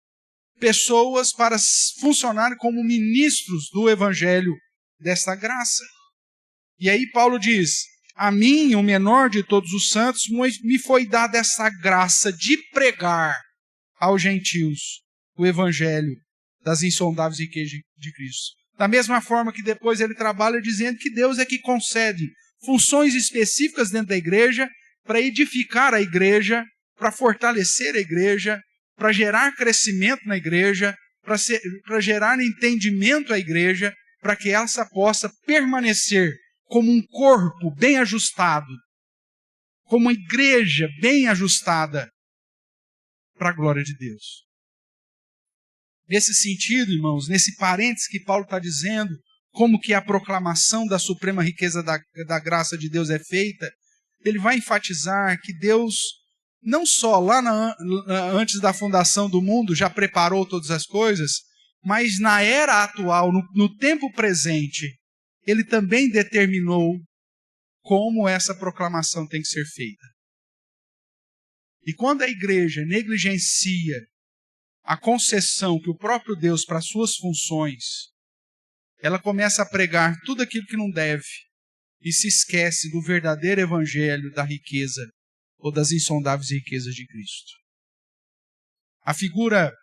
pessoas para funcionarem como ministros do evangelho desta graça. E aí Paulo diz: a mim, o menor de todos os santos, me foi dada essa graça de pregar aos gentios o evangelho das insondáveis riquezas de Cristo. Da mesma forma que depois ele trabalha dizendo que Deus é que concede funções específicas dentro da igreja para edificar a igreja, para fortalecer a igreja, para gerar crescimento na igreja, para gerar entendimento à igreja, para que essa possa permanecer como um corpo bem ajustado, como uma igreja bem ajustada para a glória de Deus. Nesse sentido, irmãos, nesse parênteses que Paulo está dizendo, como que a proclamação da suprema riqueza da graça de Deus é feita, ele vai enfatizar que Deus, não só lá antes da fundação do mundo, já preparou todas as coisas, mas na era atual, no tempo presente, ele também determinou como essa proclamação tem que ser feita. E quando a igreja negligencia a concessão que o próprio Deus para suas funções, ela começa a pregar tudo aquilo que não deve e se esquece do verdadeiro evangelho da riqueza ou das insondáveis riquezas de Cristo. A figura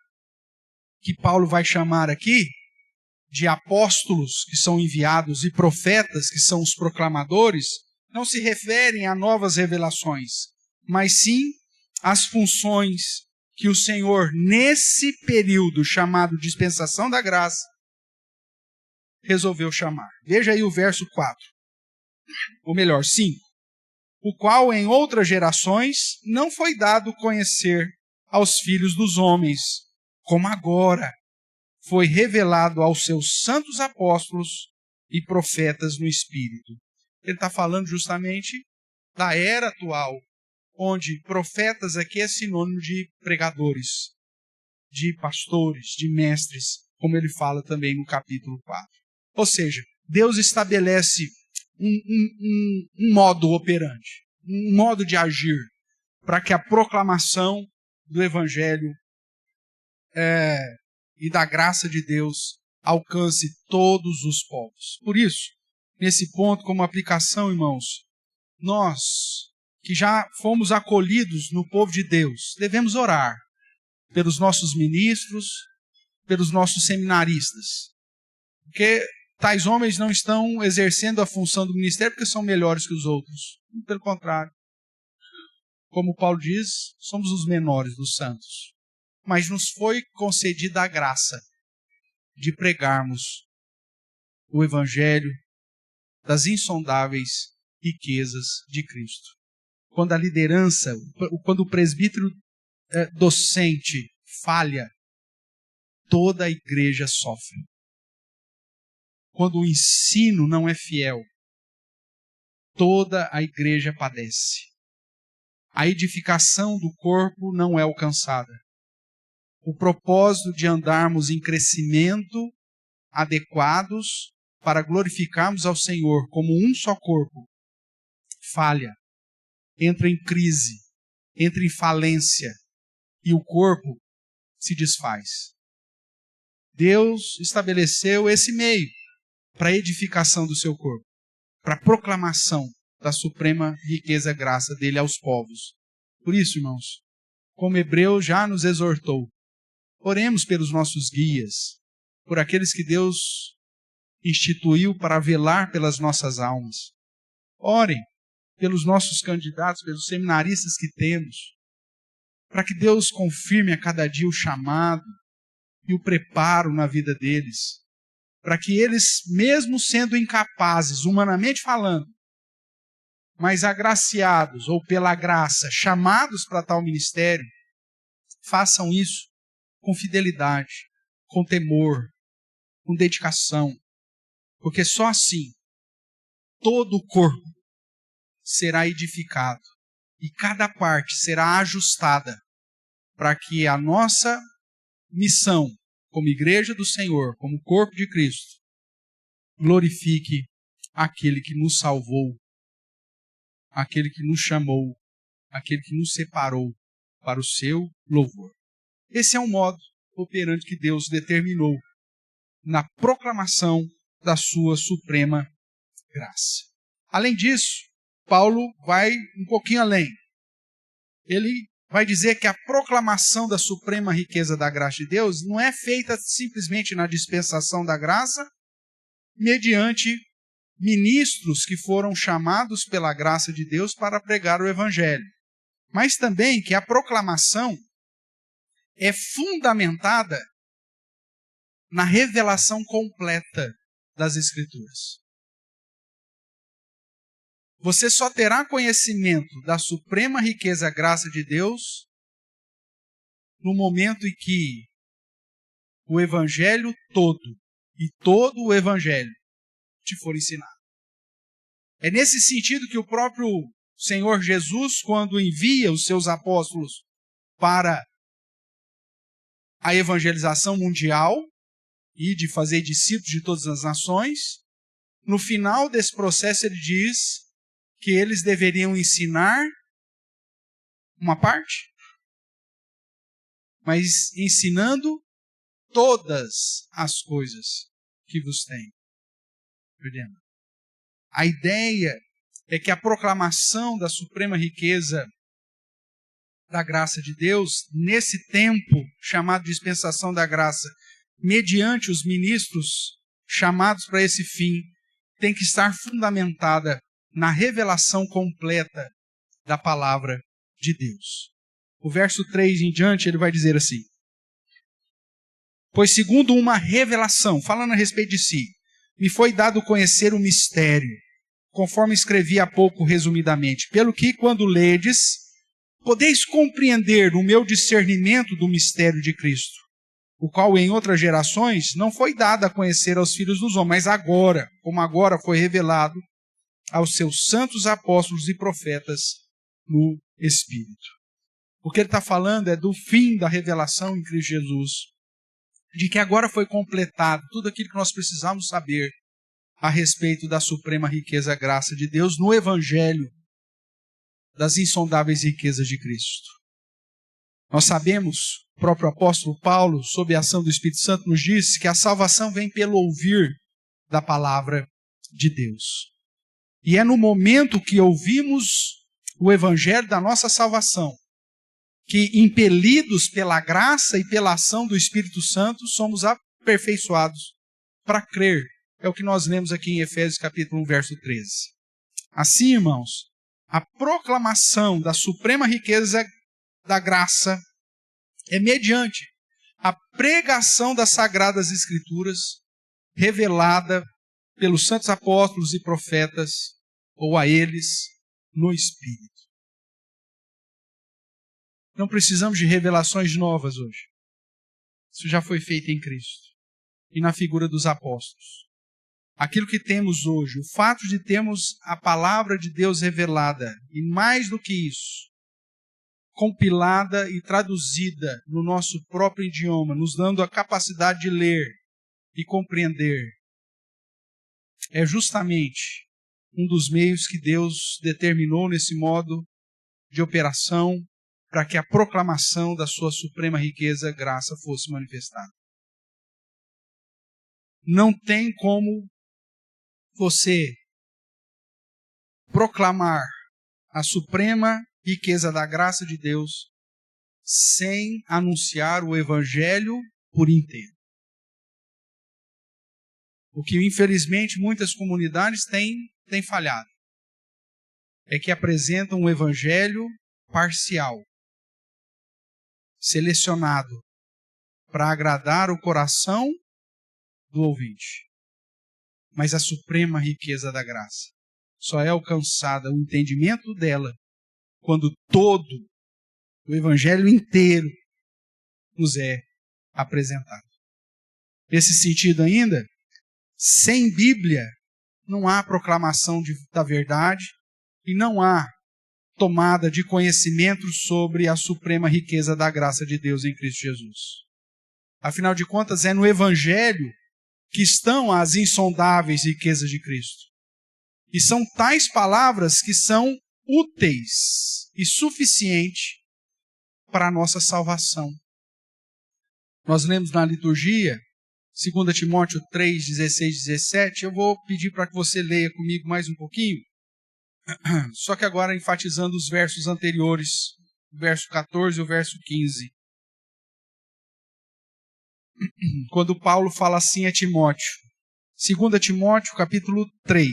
que Paulo vai chamar aqui de apóstolos que são enviados e profetas que são os proclamadores não se referem a novas revelações, mas sim às funções que o Senhor, nesse período chamado dispensação da graça, resolveu chamar. Veja aí o verso 4, ou melhor, 5. O qual em outras gerações não foi dado conhecer aos filhos dos homens, como agora foi revelado aos seus santos apóstolos e profetas no Espírito. Ele está falando justamente da era atual, onde profetas aqui é sinônimo de pregadores, de pastores, de mestres, como ele fala também no capítulo 4. Ou seja, Deus estabelece um modo operante, um modo de agir, para que a proclamação do Evangelho e da graça de Deus alcance todos os povos. Por isso, nesse ponto, como aplicação, irmãos, nós que já fomos acolhidos no povo de Deus, devemos orar pelos nossos ministros, pelos nossos seminaristas, porque tais homens não estão exercendo a função do ministério porque são melhores que os outros. Pelo contrário. Como Paulo diz, somos os menores dos santos. Mas nos foi concedida a graça de pregarmos o evangelho das insondáveis riquezas de Cristo. Quando a liderança, quando o presbítero docente falha, toda a igreja sofre. Quando o ensino não é fiel, toda a igreja padece. A edificação do corpo não é alcançada. O propósito de andarmos em crescimento adequados para glorificarmos ao Senhor como um só corpo, falha, entra em crise, entra em falência e o corpo se desfaz. Deus estabeleceu esse meio para a edificação do seu corpo, para a proclamação da suprema riqueza e graça dele aos povos. Por isso, irmãos, como Hebreus já nos exortou, oremos pelos nossos guias, por aqueles que Deus instituiu para velar pelas nossas almas. Orem pelos nossos candidatos, pelos seminaristas que temos, para que Deus confirme a cada dia o chamado e o preparo na vida deles, para que eles, mesmo sendo incapazes, humanamente falando, mas agraciados ou pela graça, chamados para tal ministério, façam isso com fidelidade, com temor, com dedicação, porque só assim todo o corpo será edificado e cada parte será ajustada para que a nossa missão como igreja do Senhor, como corpo de Cristo, glorifique aquele que nos salvou, aquele que nos chamou, aquele que nos separou para o seu louvor. Esse é um modo operante que Deus determinou na proclamação da sua suprema graça. Além disso, Paulo vai um pouquinho além. Ele vai dizer que a proclamação da suprema riqueza da graça de Deus não é feita simplesmente na dispensação da graça, mediante ministros que foram chamados pela graça de Deus para pregar o evangelho, mas também que a proclamação é fundamentada na revelação completa das Escrituras. Você só terá conhecimento da suprema riqueza e graça de Deus no momento em que o evangelho todo e todo o evangelho te for ensinado. É nesse sentido que o próprio Senhor Jesus, quando envia os seus apóstolos para a evangelização mundial e de fazer discípulos de todas as nações, no final desse processo ele diz que eles deveriam ensinar uma parte, mas ensinando todas as coisas que vos tenho. A ideia é que a proclamação da suprema riqueza da graça de Deus, nesse tempo chamado de dispensação da graça, mediante os ministros chamados para esse fim, tem que estar fundamentada na revelação completa da palavra de Deus. O verso 3 em diante, ele vai dizer assim: pois segundo uma revelação, falando a respeito de si, me foi dado conhecer o mistério, conforme escrevi há pouco resumidamente, pelo que, quando ledes, podeis compreender o meu discernimento do mistério de Cristo, o qual em outras gerações não foi dado a conhecer aos filhos dos homens, mas agora, como agora foi revelado aos seus santos apóstolos e profetas no Espírito. O que ele está falando é do fim da revelação em Cristo Jesus, de que agora foi completado tudo aquilo que nós precisamos saber a respeito da suprema riqueza e graça de Deus no Evangelho das insondáveis riquezas de Cristo. Nós sabemos, o próprio apóstolo Paulo, sob a ação do Espírito Santo, nos diz que a salvação vem pelo ouvir da palavra de Deus. E é no momento que ouvimos o Evangelho da nossa salvação que, impelidos pela graça e pela ação do Espírito Santo, somos aperfeiçoados para crer. É o que nós lemos aqui em Efésios capítulo 1, verso 13. Assim, irmãos, a proclamação da suprema riqueza da graça é mediante a pregação das Sagradas Escrituras revelada pelos santos apóstolos e profetas, ou a eles, no Espírito. Não precisamos de revelações novas hoje. Isso já foi feito em Cristo e na figura dos apóstolos. Aquilo que temos hoje, o fato de termos a palavra de Deus revelada, e mais do que isso, compilada e traduzida no nosso próprio idioma, nos dando a capacidade de ler e compreender, é justamente um dos meios que Deus determinou nesse modo de operação para que a proclamação da sua suprema riqueza e graça fosse manifestada. Não tem como você proclamar a suprema riqueza da graça de Deus sem anunciar o Evangelho por inteiro. O que, infelizmente, muitas comunidades têm falhado é que apresentam um Evangelho parcial, selecionado para agradar o coração do ouvinte. Mas a suprema riqueza da graça só é alcançada, o entendimento dela, quando todo o Evangelho inteiro nos é apresentado. Nesse sentido ainda, sem Bíblia, não há proclamação da verdade e não há tomada de conhecimento sobre a suprema riqueza da graça de Deus em Cristo Jesus. Afinal de contas, é no Evangelho que estão as insondáveis riquezas de Cristo. E são tais palavras que são úteis e suficientes para a nossa salvação. Nós lemos na liturgia, 2 Timóteo 3, 16, 17, eu vou pedir para que você leia comigo mais um pouquinho, Só que agora enfatizando os versos anteriores, o verso 14 e o verso 15. Quando Paulo fala assim a Timóteo, 2 Timóteo, capítulo 3,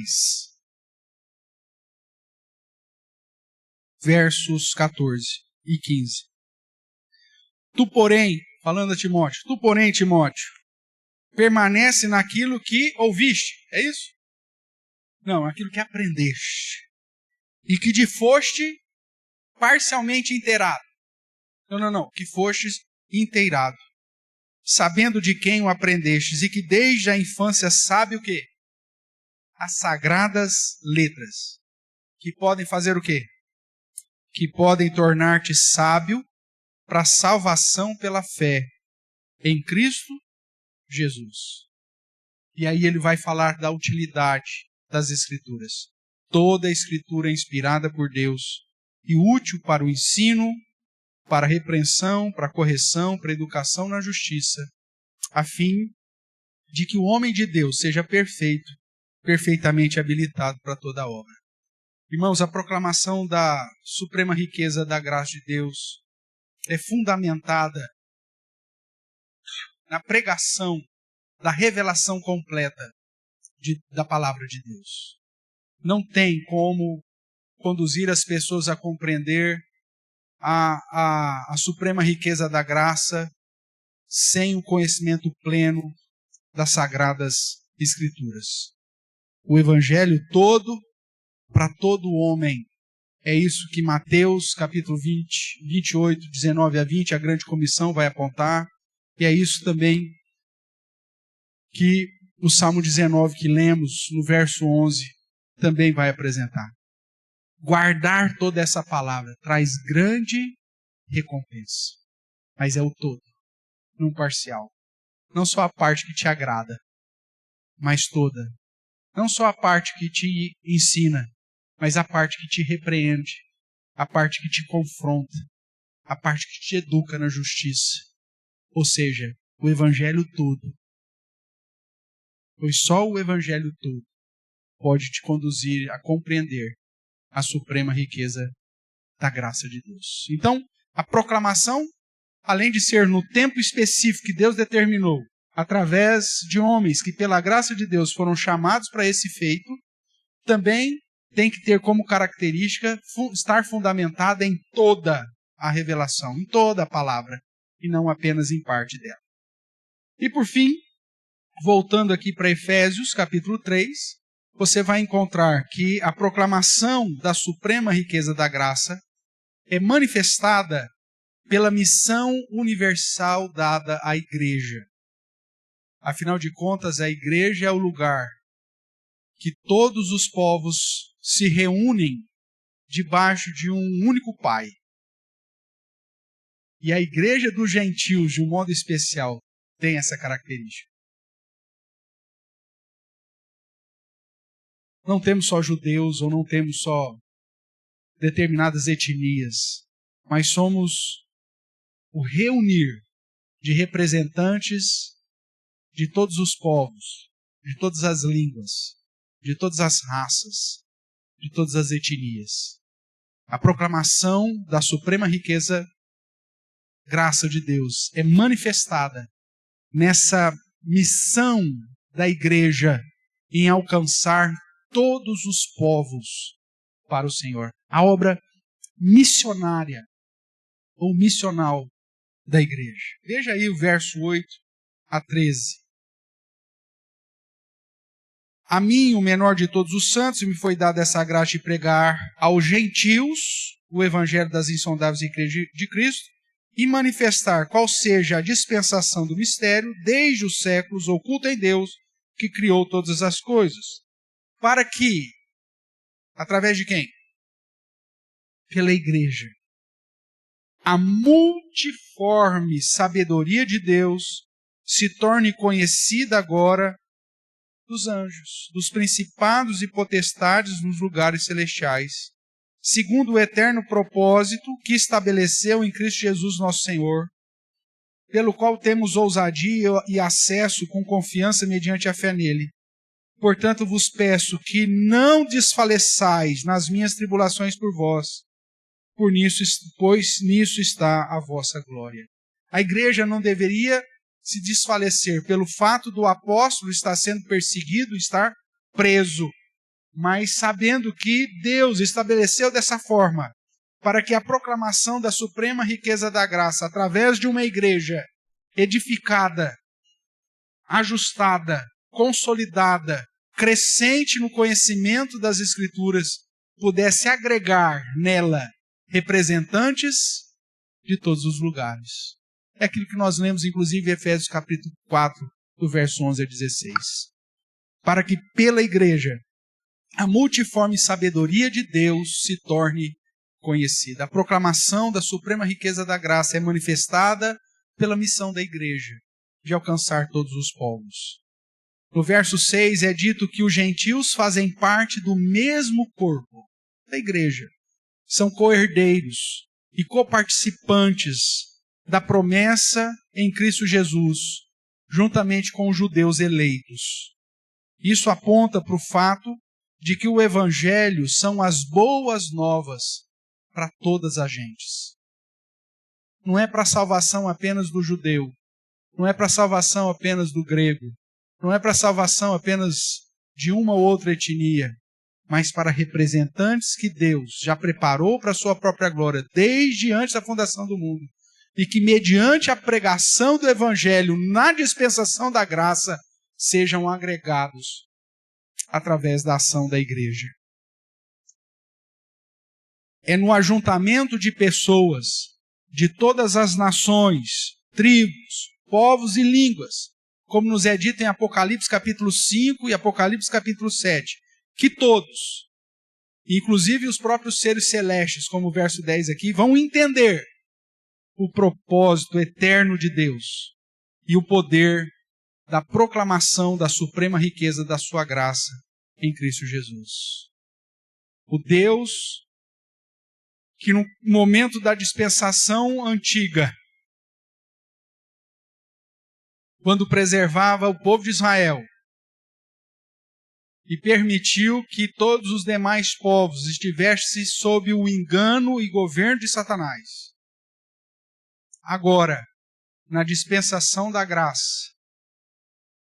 versos 14 e 15. Tu, porém, falando a Timóteo, Timóteo, permanece naquilo que ouviste, é isso? Não, aquilo que aprendeste. E que te foste parcialmente inteirado. Não, que fostes inteirado. Sabendo de quem o aprendestes e que desde a infância sabe o quê? As sagradas letras. Que podem fazer o quê? Que podem tornar-te sábio para a salvação pela fé em Cristo Jesus. E aí ele vai falar da utilidade das Escrituras. Toda a Escritura é inspirada por Deus e útil para o ensino, para a repreensão, para a correção, para a educação na justiça, a fim de que o homem de Deus seja perfeito, perfeitamente habilitado para toda a obra. Irmãos, a proclamação da suprema riqueza da graça de Deus é fundamentada na pregação da revelação completa da palavra de Deus. Não tem como conduzir as pessoas a compreender a suprema riqueza da graça sem o conhecimento pleno das Sagradas Escrituras. O Evangelho todo, para todo homem. É isso que Mateus, capítulo 28, 19 a 20, a grande comissão vai apontar. E é isso também que o Salmo 19 que lemos, no verso 11, também vai apresentar. Guardar toda essa palavra traz grande recompensa. Mas é o todo, não parcial. Não só a parte que te agrada, mas toda. Não só a parte que te ensina, mas a parte que te repreende, a parte que te confronta, a parte que te educa na justiça. Ou seja, o Evangelho todo. Pois só o Evangelho todo pode te conduzir a compreender a suprema riqueza da graça de Deus. Então, a proclamação, além de ser no tempo específico que Deus determinou, através de homens que pela graça de Deus foram chamados para esse feito, também tem que ter como característica estar fundamentada em toda a revelação, em toda a palavra, e não apenas em parte dela. E por fim, voltando aqui para Efésios, capítulo 3, você vai encontrar que a proclamação da suprema riqueza da graça é manifestada pela missão universal dada à igreja. Afinal de contas, a igreja é o lugar que todos os povos se reúnem debaixo de um único Pai. E a igreja dos gentios, de um modo especial, tem essa característica. Não temos só judeus ou não temos só determinadas etnias, mas somos o reunir de representantes de todos os povos, de todas as línguas, de todas as raças, de todas as etnias. A proclamação da suprema riqueza, graça de Deus, é manifestada nessa missão da igreja em alcançar todos os povos para o Senhor. A obra missionária ou missional da igreja. Veja aí o verso 8 a 13. A mim, o menor de todos os santos, me foi dada essa graça de pregar aos gentios o evangelho das insondáveis riquezas de Cristo e manifestar qual seja a dispensação do mistério desde os séculos oculta em Deus que criou todas as coisas. Para que, através de quem? Pela igreja, a multiforme sabedoria de Deus se torne conhecida agora dos anjos, dos principados e potestades nos lugares celestiais, segundo o eterno propósito que estabeleceu em Cristo Jesus nosso Senhor, pelo qual temos ousadia e acesso com confiança mediante a fé nele. Portanto, vos peço que não desfaleçais nas minhas tribulações por vós, pois nisso está a vossa glória. A igreja não deveria se desfalecer pelo fato do apóstolo estar sendo perseguido, estar preso, mas sabendo que Deus estabeleceu dessa forma, para que a proclamação da suprema riqueza da graça, através de uma igreja edificada, ajustada, consolidada, crescente no conhecimento das Escrituras, pudesse agregar nela representantes de todos os lugares. É aquilo que nós lemos, inclusive, em Efésios capítulo 4, do verso 11 a 16. Para que pela igreja a multiforme sabedoria de Deus se torne conhecida. A proclamação da suprema riqueza da graça é manifestada pela missão da igreja, de alcançar todos os povos. No verso 6 é dito que os gentios fazem parte do mesmo corpo da igreja. São co-herdeiros e coparticipantes da promessa em Cristo Jesus, juntamente com os judeus eleitos. Isso aponta para o fato de que o evangelho são as boas novas para todas as gentes. Não é para a salvação apenas do judeu, não é para a salvação apenas do grego, não é para a salvação apenas de uma ou outra etnia, mas para representantes que Deus já preparou para a sua própria glória desde antes da fundação do mundo, e que mediante a pregação do evangelho na dispensação da graça sejam agregados através da ação da igreja. É no ajuntamento de pessoas de todas as nações, tribos, povos e línguas, como nos é dito em Apocalipse capítulo 5 e Apocalipse capítulo 7, que todos, inclusive os próprios seres celestes, como o verso 10 aqui, vão entender o propósito eterno de Deus e o poder da proclamação da suprema riqueza da sua graça em Cristo Jesus. O Deus que no momento da dispensação antiga, quando preservava o povo de Israel e permitiu que todos os demais povos estivessem sob o engano e governo de Satanás, agora, na dispensação da graça,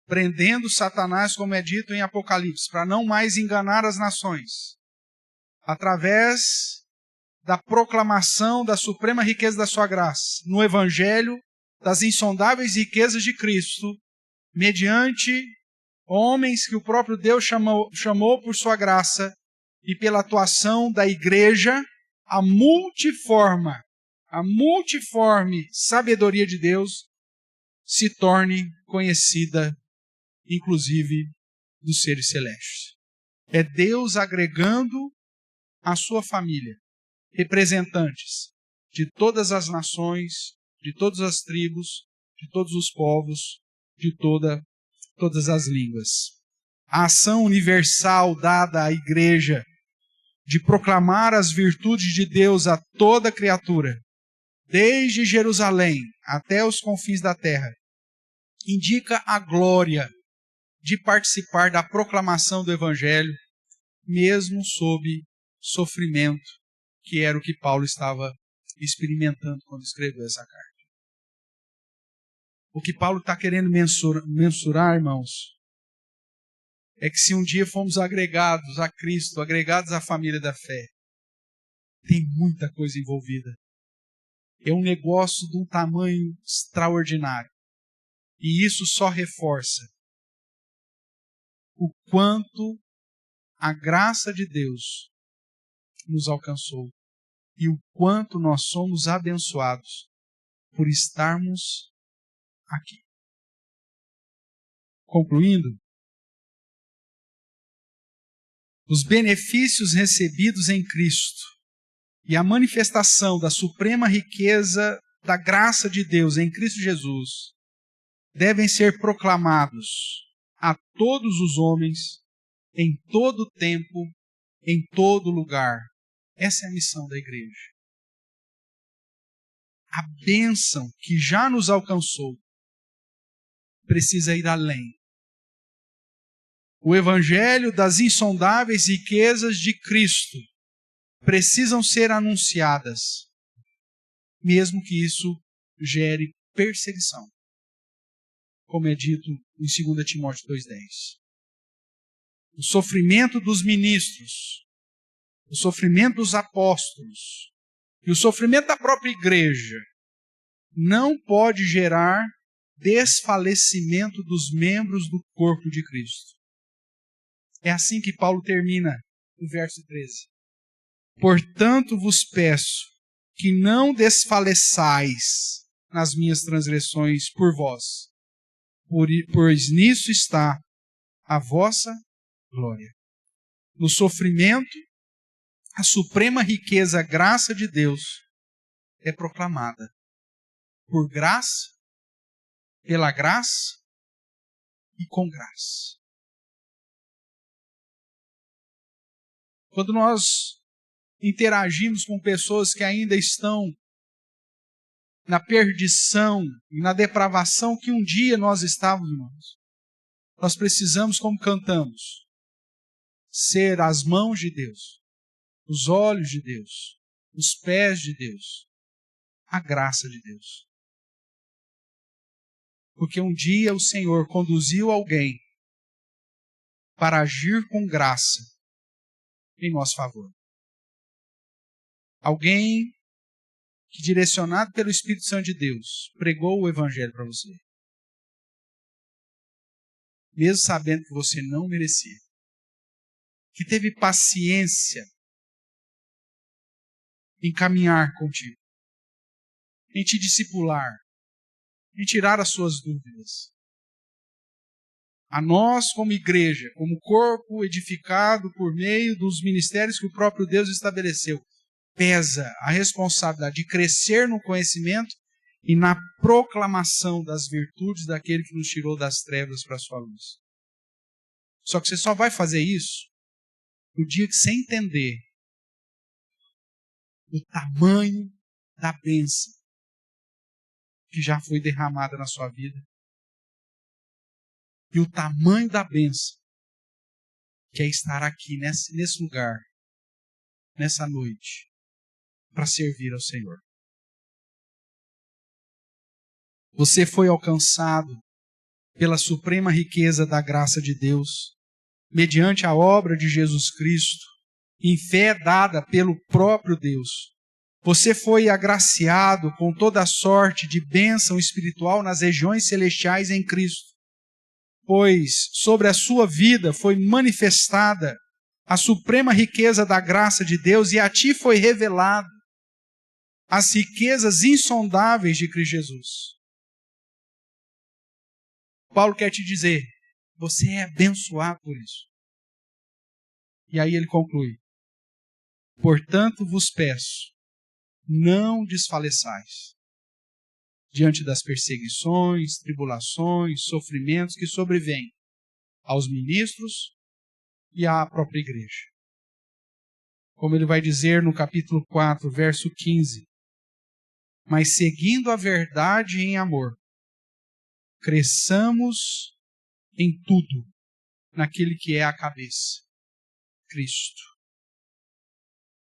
prendendo Satanás, como é dito em Apocalipse, para não mais enganar as nações, através da proclamação da suprema riqueza da sua graça, no Evangelho, das insondáveis riquezas de Cristo, mediante homens que o próprio Deus chamou por sua graça, e pela atuação da igreja, a multiforme sabedoria de Deus se torne conhecida, inclusive dos seres celestes. É Deus agregando à sua família representantes de todas as nações, de todas as tribos, de todos os povos, de todas as línguas. A ação universal dada à igreja de proclamar as virtudes de Deus a toda criatura, desde Jerusalém até os confins da terra, indica a glória de participar da proclamação do Evangelho, mesmo sob sofrimento, que era o que Paulo estava experimentando quando escreveu essa carta. O que Paulo está querendo mensurar, irmãos, é que se um dia fomos agregados a Cristo, agregados à família da fé, tem muita coisa envolvida. É um negócio de um tamanho extraordinário. E isso só reforça o quanto a graça de Deus nos alcançou e o quanto nós somos abençoados por estarmos aqui. Concluindo, os benefícios recebidos em Cristo e a manifestação da suprema riqueza da graça de Deus em Cristo Jesus devem ser proclamados a todos os homens, em todo tempo, em todo lugar. Essa é a missão da igreja. A bênção que já nos alcançou precisa ir além. O evangelho das insondáveis riquezas de Cristo precisam ser anunciadas, mesmo que isso gere perseguição, como é dito em 2 Timóteo 2,10. O sofrimento dos ministros, o sofrimento dos apóstolos e o sofrimento da própria igreja não pode gerar desfalecimento dos membros do corpo de Cristo. É assim que Paulo termina o verso 13. Portanto vos peço que não desfaleçais nas minhas transgressões por vós, pois nisso está a vossa glória. No sofrimento, a suprema riqueza, a graça de Deus é proclamada. Por graça, pela graça e com graça. Quando nós interagimos com pessoas que ainda estão na perdição e na depravação que um dia nós estávamos, irmãos, nós precisamos, como cantamos, ser as mãos de Deus, os olhos de Deus, os pés de Deus, a graça de Deus. Porque um dia o Senhor conduziu alguém para agir com graça em nosso favor. Alguém que, direcionado pelo Espírito Santo de Deus, pregou o Evangelho para você. Mesmo sabendo que você não merecia. Que teve paciência em caminhar contigo. Em te discipular. Em tirar as suas dúvidas. A nós, como igreja, como corpo edificado por meio dos ministérios que o próprio Deus estabeleceu, pesa a responsabilidade de crescer no conhecimento e na proclamação das virtudes daquele que nos tirou das trevas para a sua luz. Só que você só vai fazer isso no dia que você entender o tamanho da bênção que já foi derramada na sua vida e o tamanho da bênção que é estar aqui nesse lugar, nessa noite, para servir ao Senhor. Você foi alcançado pela suprema riqueza da graça de Deus, mediante a obra de Jesus Cristo, em fé dada pelo próprio Deus. Você foi agraciado com toda a sorte de bênção espiritual nas regiões celestiais em Cristo, pois sobre a sua vida foi manifestada a suprema riqueza da graça de Deus e a ti foi revelado as riquezas insondáveis de Cristo Jesus. Paulo quer te dizer, você é abençoado por isso. E aí ele conclui, portanto vos peço, não desfaleçais diante das perseguições, tribulações, sofrimentos que sobrevêm aos ministros e à própria igreja. Como ele vai dizer no capítulo 4, verso 15, mas seguindo a verdade em amor, cresçamos em tudo naquele que é a cabeça, Cristo.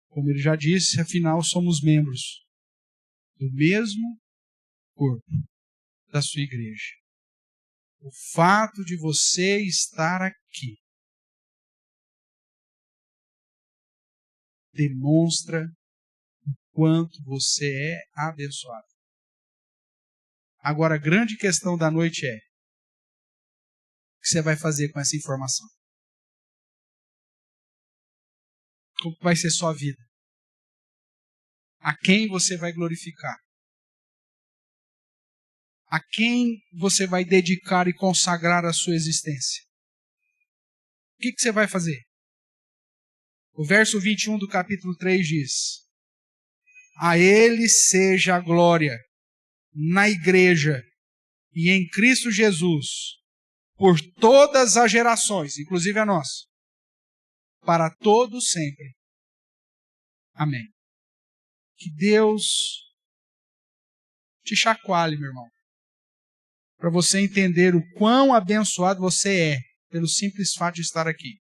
Como ele já disse, afinal somos membros do mesmo corpo da sua igreja. O fato de você estar aqui demonstra o quanto você é abençoado. Agora, a grande questão da noite é: o que você vai fazer com essa informação? Como vai ser sua vida? A quem você vai glorificar? A quem você vai dedicar e consagrar a sua existência? O que você vai fazer? O verso 21 do capítulo 3 diz: a ele seja a glória na igreja e em Cristo Jesus, por todas as gerações, inclusive a nossa, para todos sempre. Amém. Que Deus te chacoalhe, meu irmão, para você entender o quão abençoado você é pelo simples fato de estar aqui.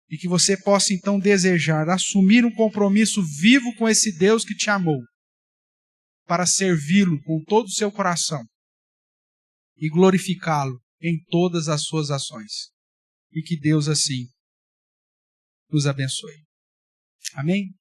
E que você possa então desejar assumir um compromisso vivo com esse Deus que te amou, para servi-lo com todo o seu coração e glorificá-lo em todas as suas ações. E que Deus assim nos abençoe. Amém?